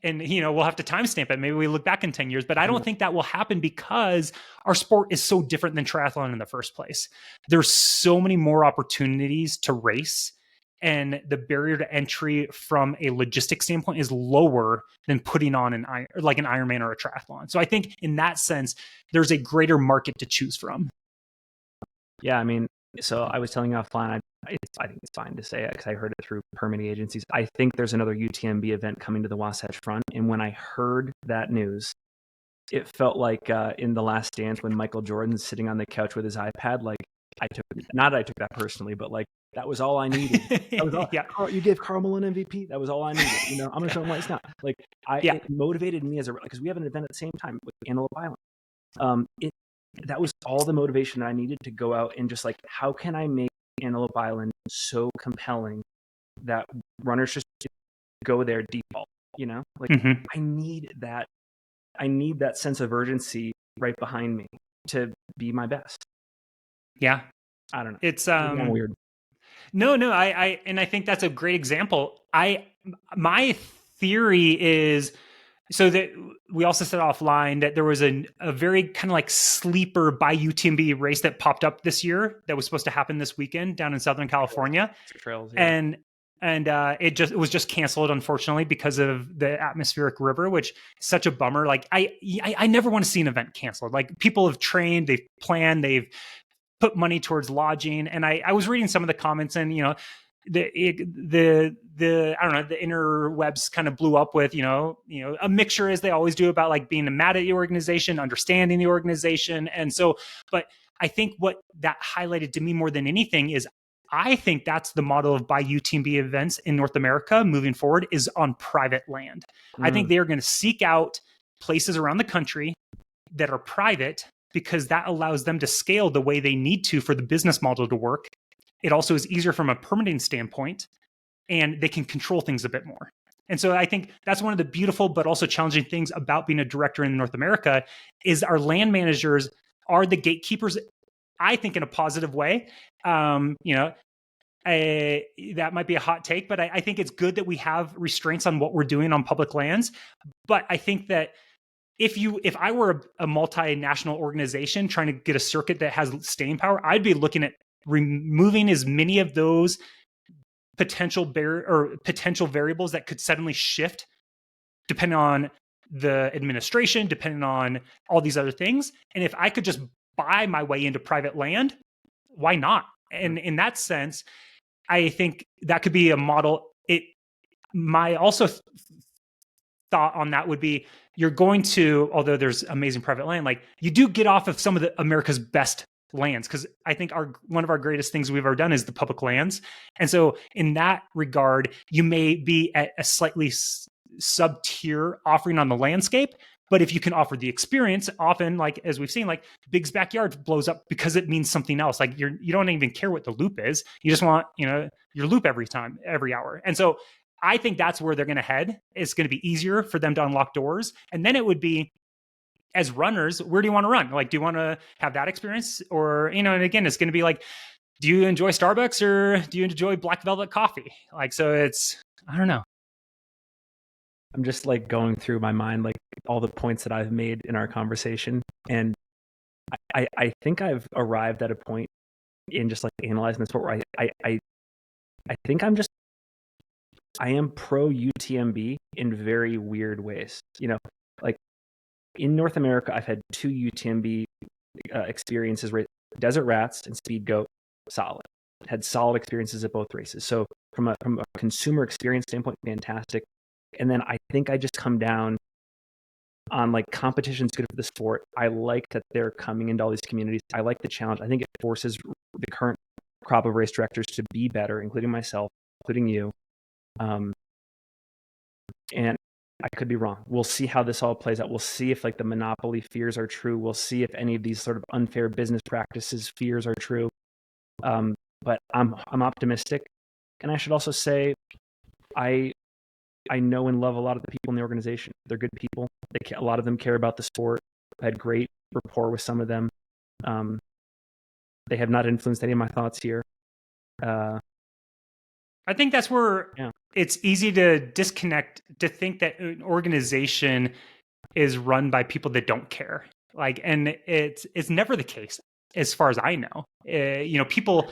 B: and we'll have to timestamp it. Maybe we look back in 10 years, but I don't think that will happen because our sport is so different than triathlon in the first place. There's so many more opportunities to race, and the barrier to entry from a logistics standpoint is lower than putting on an Ironman or a triathlon. So I think in that sense, there's a greater market to choose from.
A: Yeah, I mean, so I was telling you offline, I think it's fine to say it because I heard it through permitting agencies. I think there's another UTMB event coming to the Wasatch Front. And when I heard that news, it felt like in The Last Dance when Michael Jordan's sitting on the couch with his iPad. Like, I took that personally, but like, that was all I needed. That was all.
B: Yeah.
A: You gave Karl Malone MVP. That was all I needed. I'm going to show him why it's not. Like, it motivated me because we have an event at the same time with Antelope Island. That was all the motivation that I needed to go out and just like, how can I make Antelope Island so compelling that runners just go there default? I need that sense of urgency right behind me to be my best.
B: Yeah,
A: I don't know.
B: It's
A: weird.
B: No, I think that's a great example. My theory is, so that we also said offline that there was a very kind of like sleeper by UTMB race that popped up this year that was supposed to happen this weekend down in Southern California.
A: Trails, yeah.
B: And it was just canceled, unfortunately, because of the atmospheric river, which is such a bummer. Like I never want to see an event canceled. Like, people have trained, they've planned, they've put money towards lodging. And I was reading some of the comments, and the I don't know, the interwebs kind of blew up with a mixture, as they always do, about like being mad at the organization, understanding the organization. And so, but I think what that highlighted to me more than anything is, I think that's the model of by UTMB events in North America moving forward, is on private land. I think they are going to seek out places around the country that are private, because that allows them to scale the way they need to for the business model to work. It also is easier from a permitting standpoint, and they can control things a bit more. And so I think that's one of the beautiful but also challenging things about being a director in North America, is our land managers are the gatekeepers, I think, in a positive way. That might be a hot take, but I think it's good that we have restraints on what we're doing on public lands. But I think that if I were a multinational organization trying to get a circuit that has staying power, I'd be looking at removing as many of those potential variables that could suddenly shift depending on the administration, depending on all these other things. And if I could just buy my way into private land, why not? And in that sense, I think that could be a model. My also thought on that would be, you're going to, although there's amazing private land, like you do get off of some of the America's best lands, because I think one of our greatest things we've ever done is the public lands. And so in that regard, you may be at a slightly sub-tier offering on the landscape. But if you can offer the experience, often, like as we've seen, like Big's Backyard blows up because it means something else. Like you don't even care what the loop is. You just want, your loop every hour. And so I think that's where they're going to head. It's going to be easier for them to unlock doors. And then it would be, as runners, where do you want to run? Like, do you want to have that experience? Or, and again, it's going to be like, do you enjoy Starbucks or do you enjoy Black Velvet coffee? Like, so it's, I don't know.
A: I'm just like going through my mind, like all the points that I've made in our conversation. And I think I've arrived at a point in just like analyzing the sport where I think I am pro UTMB in very weird ways. Like in North America, I've had 2 UTMB experiences, Desert Rats and Speed Goat, solid. Had solid experiences at both races. So from a consumer experience standpoint, fantastic. And then I think I just come down on like competition's good for the sport. I like that they're coming into all these communities. I like the challenge. I think it forces the current crop of race directors to be better, including myself, including you. And I could be wrong. We'll see how this all plays out. We'll see if like the monopoly fears are true. We'll see if any of these sort of unfair business practices fears are true. But I'm optimistic. And I should also say, I know and love a lot of the people in the organization. They're good people. A lot of them care about the sport. I had great rapport with some of them. They have not influenced any of my thoughts here.
B: I think that's where it's easy to disconnect, to think that an organization is run by people that don't care. Like, and it's never the case, as far as I know. People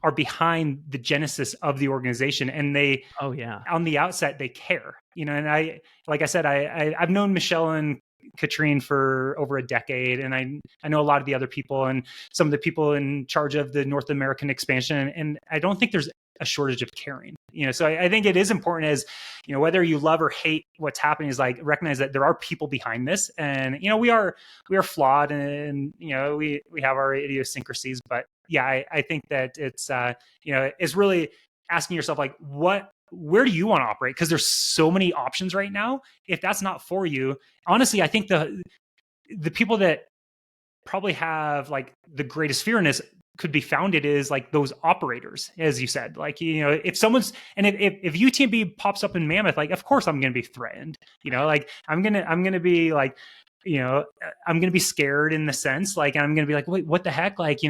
B: are behind the genesis of the organization, and they, on the outset, they care. And I've known Michelle and Katrine for over a decade, and I know a lot of the other people and some of the people in charge of the North American expansion, and I don't think there's a shortage of caring. So I think it is important, as whether you love or hate what's happening, is like recognize that there are people behind this, and we are flawed, and we have our idiosyncrasies, but I think that it's it's really asking yourself, like, where do you want to operate? Because there's so many options right now. If that's not for you, honestly, I think the people that probably have like the greatest fear in this could be founded is like those operators, as you said. Like, if someone's, and if UTMB pops up in Mammoth, like, of course I'm going to be threatened. Like I'm going to be like, I'm going to be scared in the sense, like, I'm going to be like, wait, what the heck? Like,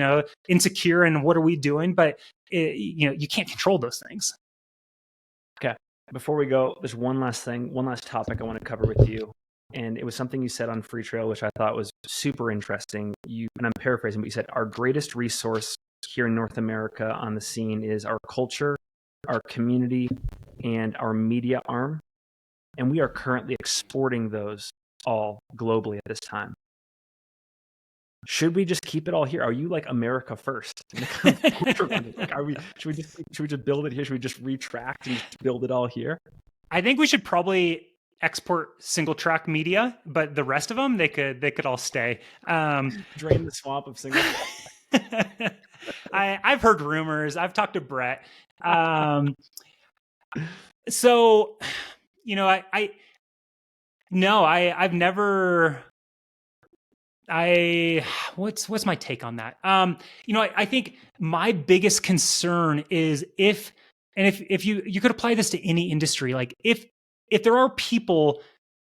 B: insecure, and what are we doing? But you can't control those things.
A: Okay. Before we go, there's one last topic I want to cover with you. And it was something you said on Free Trail, which I thought was super interesting. And I'm paraphrasing, but you said, our greatest resource here in North America on the scene is our culture, our community, and our media arm. And we are currently exporting those all globally at this time. Should we just keep it all here? Are you like America first? Like, should we just build it here? Should we just retract and just build it all here?
B: I think we should probably export Singletrack media, but the rest of them, they could all stay.
A: Drain the swamp of Singletrack.
B: I've heard rumors. I've talked to Brett. So, I've never. What's my take on that? I think my biggest concern is if you could apply this to any industry, like if there are people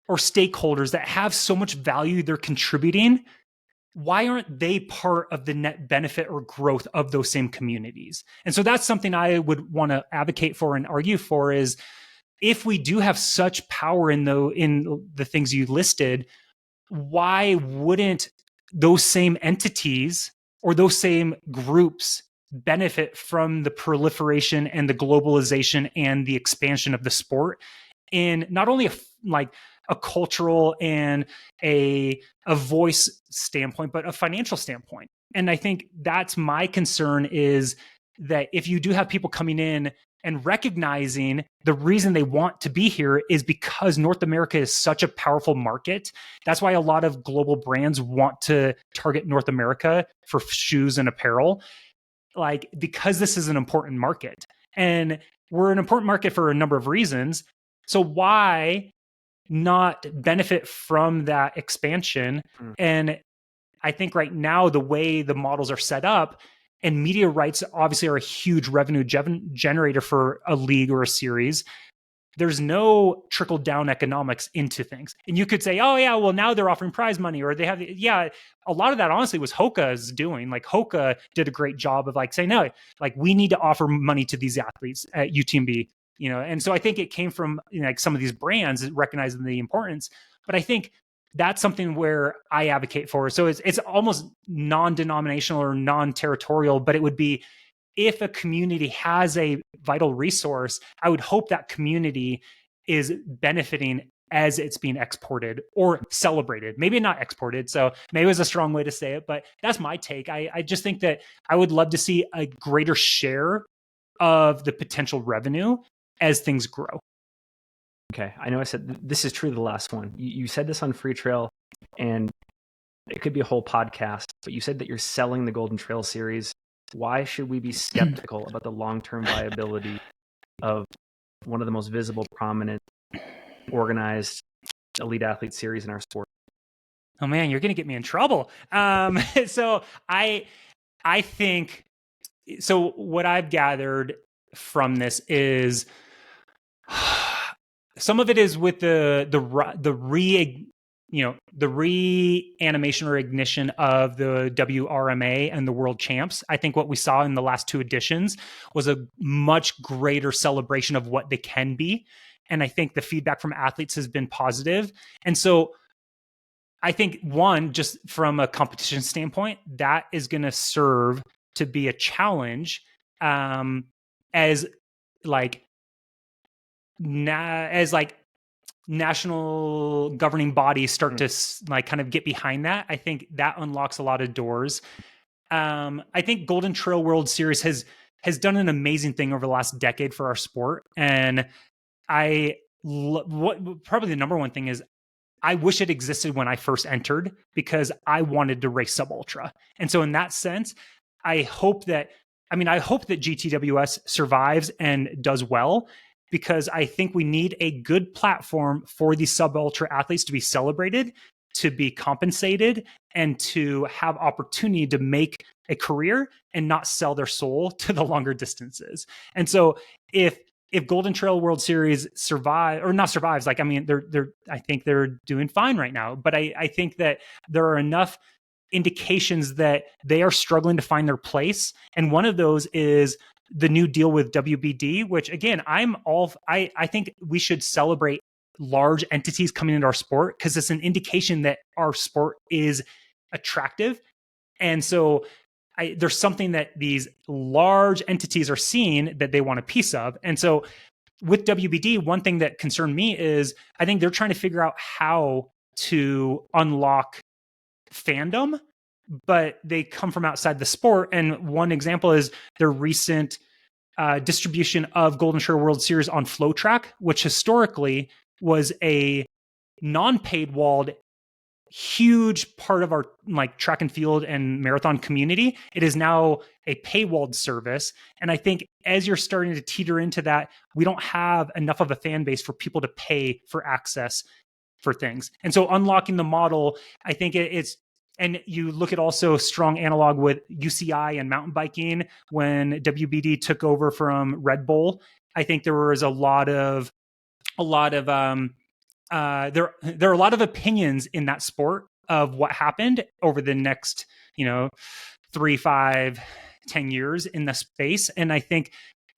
B: or stakeholders that have so much value they're contributing, why aren't they part of the net benefit or growth of those same communities? And so that's something I would want to advocate for and argue for, is if we do have such power in the things you listed, why wouldn't those same entities or those same groups benefit from the proliferation and the globalization and the expansion of the sport in not only a cultural and a voice standpoint, but a financial standpoint? And I think that's my concern, is that if you do have people coming in and recognizing the reason they want to be here is because North America is such a powerful market. That's why a lot of global brands want to target North America for shoes and apparel, like, because this is an important market. And we're an important market for a number of reasons. So why not benefit from that expansion? And I think right now, the way the models are set up, and media rights obviously are a huge revenue generator for a league or a series, there's no trickle down economics into things. And you could say, oh yeah, well now they're offering prize money, or they have, yeah, a lot of that honestly was Hoka's doing. Like Hoka did a great job of like saying, no, like we need to offer money to these athletes at UTMB, you know? And so I think it came from, you know, like some of these brands recognizing the importance. But I think that's something where I advocate for. So it's almost non-denominational or non-territorial, but it would be, if a community has a vital resource, I would hope that community is benefiting as it's being exported or celebrated. Maybe not exported, so maybe it was a strong way to say it, but that's my take. I just think that I would love to see a greater share of the potential revenue as things grow.
A: Okay, I know I said this is true the last one. You said this on Free Trail, and it could be a whole podcast, but you said that you're selling the Golden Trail series. Why should we be skeptical about the long-term viability of one of the most visible, prominent, organized elite athlete series in our sport?
B: Oh man, you're going to get me in trouble. So I think, so what I've gathered from this is some of it is with the reanimation or ignition of the WRMA and the world champs. I think what we saw in the last two editions was a much greater celebration of what they can be. And I think the feedback from athletes has been positive. And so I think, one, just from a competition standpoint, that is going to serve to be a challenge as national governing bodies start to like kind of get behind that. I think that unlocks a lot of doors. I think Golden Trail World Series has done an amazing thing over the last decade for our sport. And what probably the number one thing is, I wish it existed when I first entered, because I wanted to race sub ultra. And so in that sense, I hope that GTWS survives and does well, because I think we need a good platform for these sub ultra athletes to be celebrated, to be compensated, and to have opportunity to make a career and not sell their soul to the longer distances. And so if Golden Trail World Series survives, like, I mean, I think they're doing fine right now, but I think that there are enough indications that they are struggling to find their place. And one of those is the new deal with WBD, which again, I think we should celebrate large entities coming into our sport, because it's an indication that our sport is attractive. And so there's something that these large entities are seeing that they want a piece of. And so with WBD, one thing that concerned me is I think they're trying to figure out how to unlock fandom, but they come from outside the sport. And one example is their recent distribution of Golden Trail World Series on Flowtrack, which historically was a non-paid walled huge part of our like track and field and marathon community. It is now a paywalled service. And I think as you're starting to teeter into that, we don't have enough of a fan base for people to pay for access for things. And so unlocking the model, I think it's, and you look at also strong analog with UCI and mountain biking when WBD took over from Red Bull. I think there was there are a lot of opinions in that sport of what happened over the next, 3, 5, 10 years in the space. And I think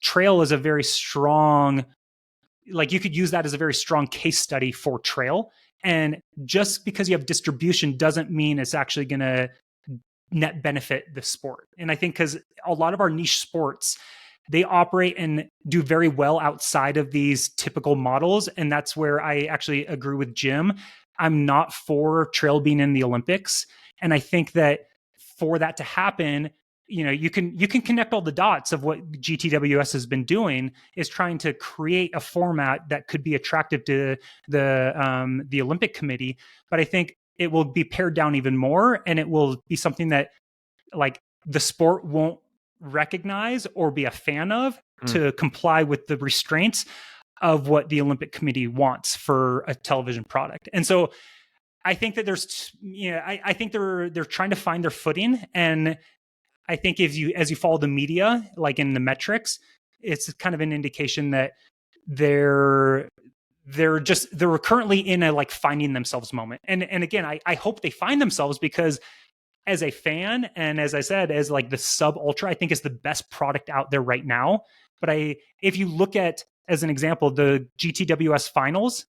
B: trail is a very strong, like you could use that as a very strong case study for trail. And just because you have distribution doesn't mean it's actually going to net benefit the sport. And I think because a lot of our niche sports, they operate and do very well outside of these typical models. And that's where I actually agree with Jim. I'm not for trail being in the Olympics. And I think that for that to happen, you can connect all the dots of what GTWS has been doing, is trying to create a format that could be attractive to the Olympic Committee. But I think it will be pared down even more, and it will be something that like the sport won't recognize or be a fan of to comply with the restraints of what the Olympic Committee wants for a television product. And so I think that there's, I think they're trying to find their footing. And I think as you follow the media, like in the metrics, it's kind of an indication that they're currently in a like finding themselves moment. And again, I hope they find themselves, because as a fan, and as I said, as like the sub ultra, I think is the best product out there right now. But if you look at, as an example, the GTWS finals,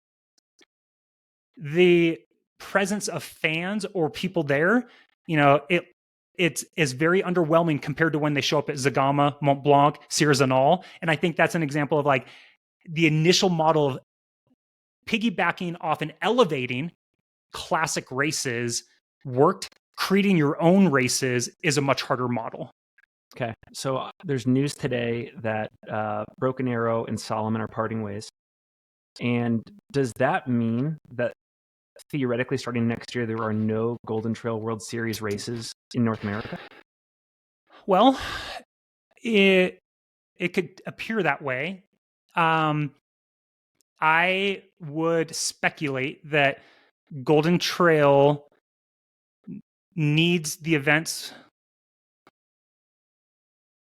B: the presence of fans or people there, it's very underwhelming compared to when they show up at Zagama, Mont Blanc, Sierzanal. And I think that's an example of like the initial model of piggybacking off and elevating classic races worked. Creating your own races is a much harder model.
A: Okay. So there's news today that Broken Arrow and Solomon are parting ways. And does that mean that theoretically starting next year, there are no Golden Trail World Series races in North America?
B: Well, it could appear that way. I would speculate that Golden Trail needs the events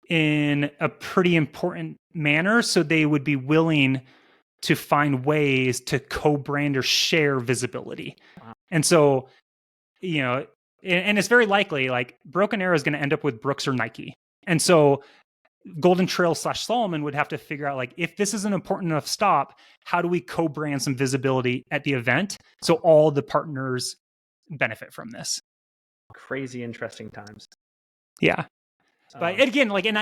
B: in a pretty important manner, so they would be willing to find ways to co-brand or share visibility. Wow. And so, and it's very likely like Broken Arrow is going to end up with Brooks or Nike. And so Golden Trail / Solomon would have to figure out, like, if this is an important enough stop, how do we co-brand some visibility at the event so all the partners benefit from this?
A: Crazy interesting times.
B: Yeah. But again, like, and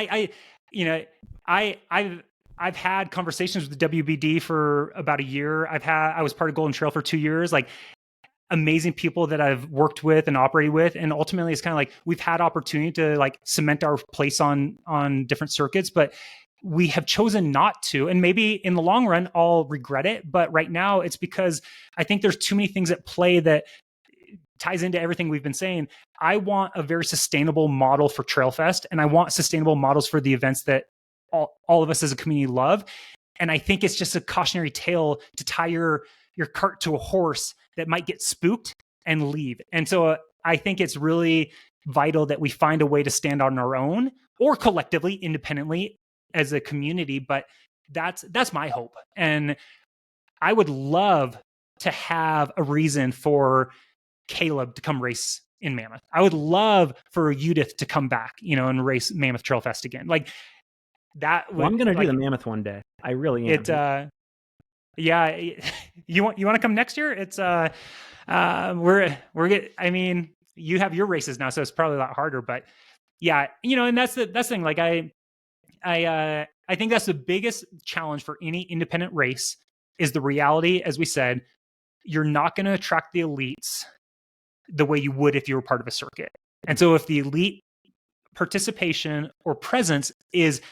B: I've had conversations with the WBD for about a year. I was part of Golden Trail for 2 years, like amazing people that I've worked with and operated with. And ultimately it's kind of like, we've had opportunity to like cement our place on different circuits, but we have chosen not to. And maybe in the long run, I'll regret it. But right now it's because I think there's too many things at play that ties into everything we've been saying. I want a very sustainable model for Trailfest, and I want sustainable models for the events that all of us as a community love. And I think it's just a cautionary tale to tie your cart to a horse that might get spooked and leave. And so I think it's really vital that we find a way to stand on our own or collectively, independently as a community. But that's my hope. And I would love to have a reason for Caleb to come race in Mammoth. I would love for Judith to come back, and race Mammoth Trail Fest again. Like that.
A: Well, I'm going to do the Mammoth one day. I really am.
B: Yeah. You want to come next year? It's I mean, you have your races now, so it's probably a lot harder. But yeah, and that's the thing. Like I think that's the biggest challenge for any independent race is the reality, as we said, you're not going to attract the elites the way you would if you were part of a circuit. And so if the elite participation or presence is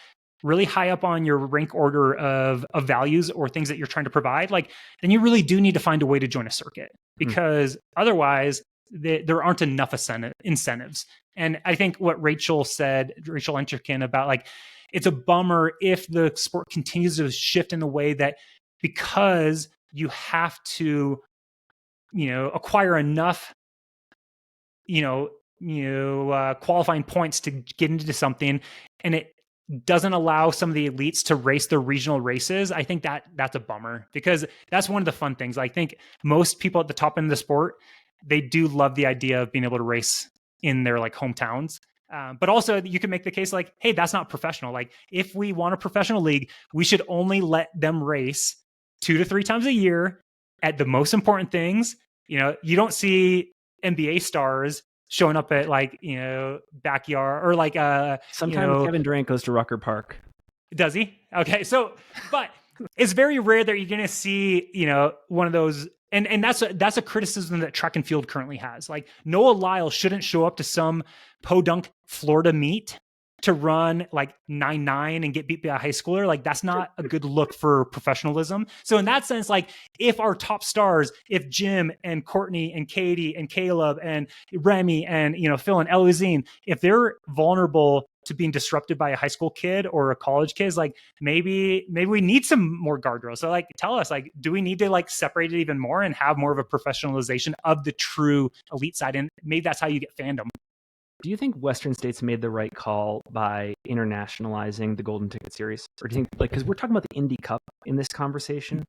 B: really high up on your rank order of values or things that you're trying to provide, like, then you really do need to find a way to join a circuit, because otherwise there aren't enough incentives. And I think what Rachel Entrikin, about like, it's a bummer if the sport continues to shift in a way that, because you have to, acquire enough, qualifying points to get into something, and it doesn't allow some of the elites to race their regional races. I think that's a bummer, because that's one of the fun things. I think most people at the top end of the sport, they do love the idea of being able to race in their like hometowns. But also you can make the case like, hey, that's not professional. Like if we want a professional league, we should only let them race 2 to 3 times a year at the most important things. You don't see NBA stars showing up at like, backyard or like,
A: sometimes Kevin Durant goes to Rucker Park.
B: Does he? Okay. So, but it's very rare that you're going to see, one of those And that's a criticism that track and field currently has. Like Noah Lyle shouldn't show up to some podunk Florida meet to run like 9.9 and get beat by a high schooler. Like that's not a good look for professionalism. So in that sense, like if our top stars, if Jim and Courtney and Katie and Caleb and Remy and, you know, Phil and Eloisine, if they're vulnerable to being disrupted by a high school kid or a college kid, like maybe we need some more guardrails. So like, tell us, like, do we need to like separate it even more and have more of a professionalization of the true elite side? And maybe that's how you get fandom.
A: Do you think Western states made the right call by internationalizing the Golden Ticket Series? Or do you think, like, because we're talking about the Indy Cup in this conversation,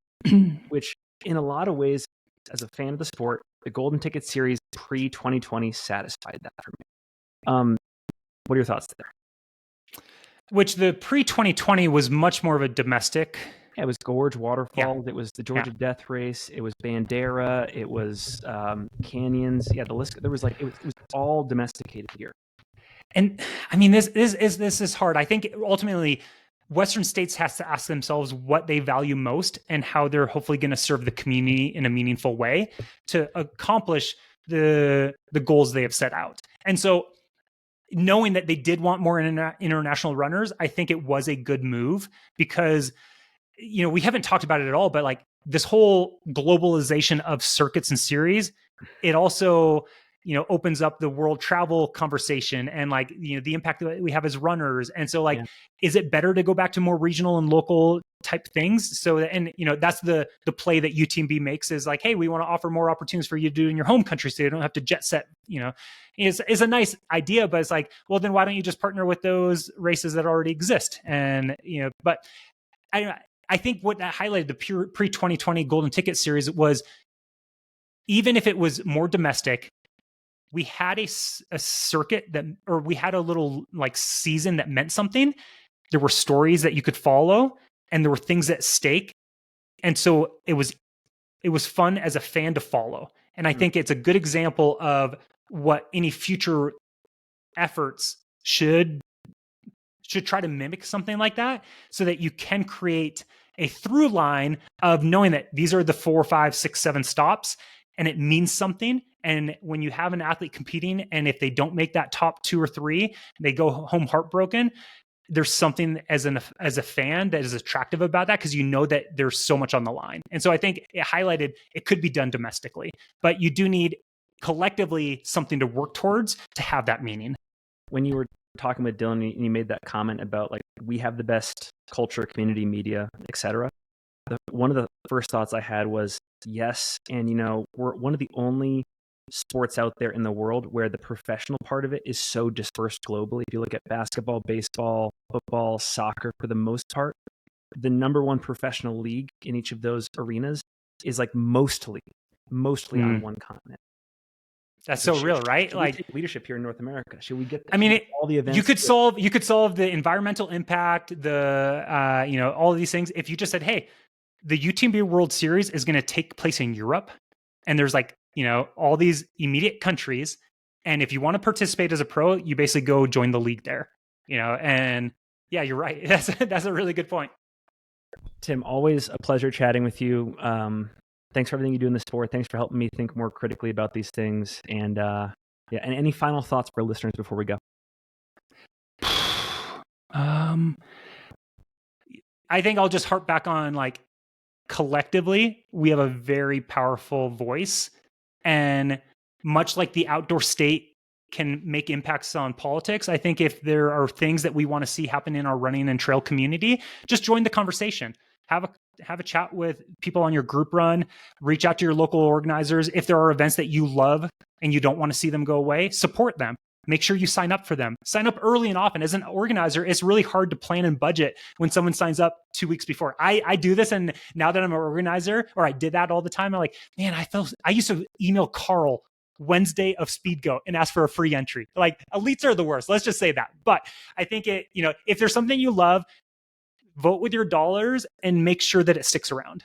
A: which in a lot of ways, as a fan of the sport, the Golden Ticket Series pre-2020 satisfied that for me. What are your thoughts there?
B: Which the pre-2020 was much more of a domestic.
A: Yeah, it was Gorge Waterfalls. Yeah. It was the Georgia Death Race. It was Bandera. It was Canyons. Yeah, the list. There was like it was all domesticated here.
B: And I mean, this is hard. I think ultimately, Western states has to ask themselves what they value most and how they're hopefully going to serve the community in a meaningful way to accomplish the goals they have set out. And so, knowing that they did want more international runners, I think it was a good move because, you know, we haven't talked about it at all, but like this whole globalization of circuits and series, it also, you know, opens up the world travel conversation and like, you know, the impact that we have as runners. And so like, is it better to go back to more regional and local type things? So, and you know, that's the play that UTMB makes is like, hey, we want to offer more opportunities for you to do in your home country so you don't have to jet set, you know, is a nice idea, but it's like, well, then why don't you just partner with those races that already exist? And, you know, but I think what that highlighted the pre-2020 Golden Ticket Series was, even if it was more domestic, we had a circuit that, or we had a little like season that meant something. There were stories that you could follow and there were things at stake. And so it was fun as a fan to follow. And I think it's a good example of what any future efforts should try to mimic something like that, so that you can create a through line of knowing that these are the 4, 5, 6, 7 stops and it means something. And when you have an athlete competing and if they don't make that top 2 or 3, they go home heartbroken, there's something as a fan that is attractive about that, because you know that there's so much on the line. And so I think it highlighted it could be done domestically, but you do need collectively something to work towards to have that meaning.
A: When you were talking with Dylan and you made that comment about like, we have the best culture, community, media, etc. One of the first thoughts I had was yes. And, you know, we're one of the only sports out there in the world where the professional part of it is so dispersed globally. If you look at basketball, baseball, football, soccer, for the most part, the number one professional league in each of those arenas is like mostly on one continent.
B: That's so real, right?
A: Should
B: like
A: we take leadership here in North America. Should we get?
B: I mean,
A: all the events.
B: You could solve the environmental impact, the you know, all of these things if you just said, hey, the UTMB World Series is going to take place in Europe, and there's like, you know, all these immediate countries, and if you want to participate as a pro, you basically go join the league there, you know. And yeah, you're right. That's a really good point.
A: Tim, always a pleasure chatting with you. Thanks for everything you do in the sport. Thanks for helping me think more critically about these things. And and any final thoughts for listeners before we go?
B: I think I'll just harp back on like, collectively, we have a very powerful voice, and much like the outdoor state can make impacts on politics, I think if there are things that we want to see happen in our running and trail community, just join the conversation. Have a chat with people on your group run, reach out to your local organizers. If there are events that you love and you don't want to see them go away, support them. Make sure you sign up for them. Sign up early and often. As an organizer, it's really hard to plan and budget when someone signs up 2 weeks before. I do this, and now that I'm an organizer, or I did that all the time, I'm like, man, I used to email Carl Wednesday of Speedgo and ask for a free entry. Like, elites are the worst. Let's just say that. But I think if there's something you love, vote with your dollars and make sure that it sticks around.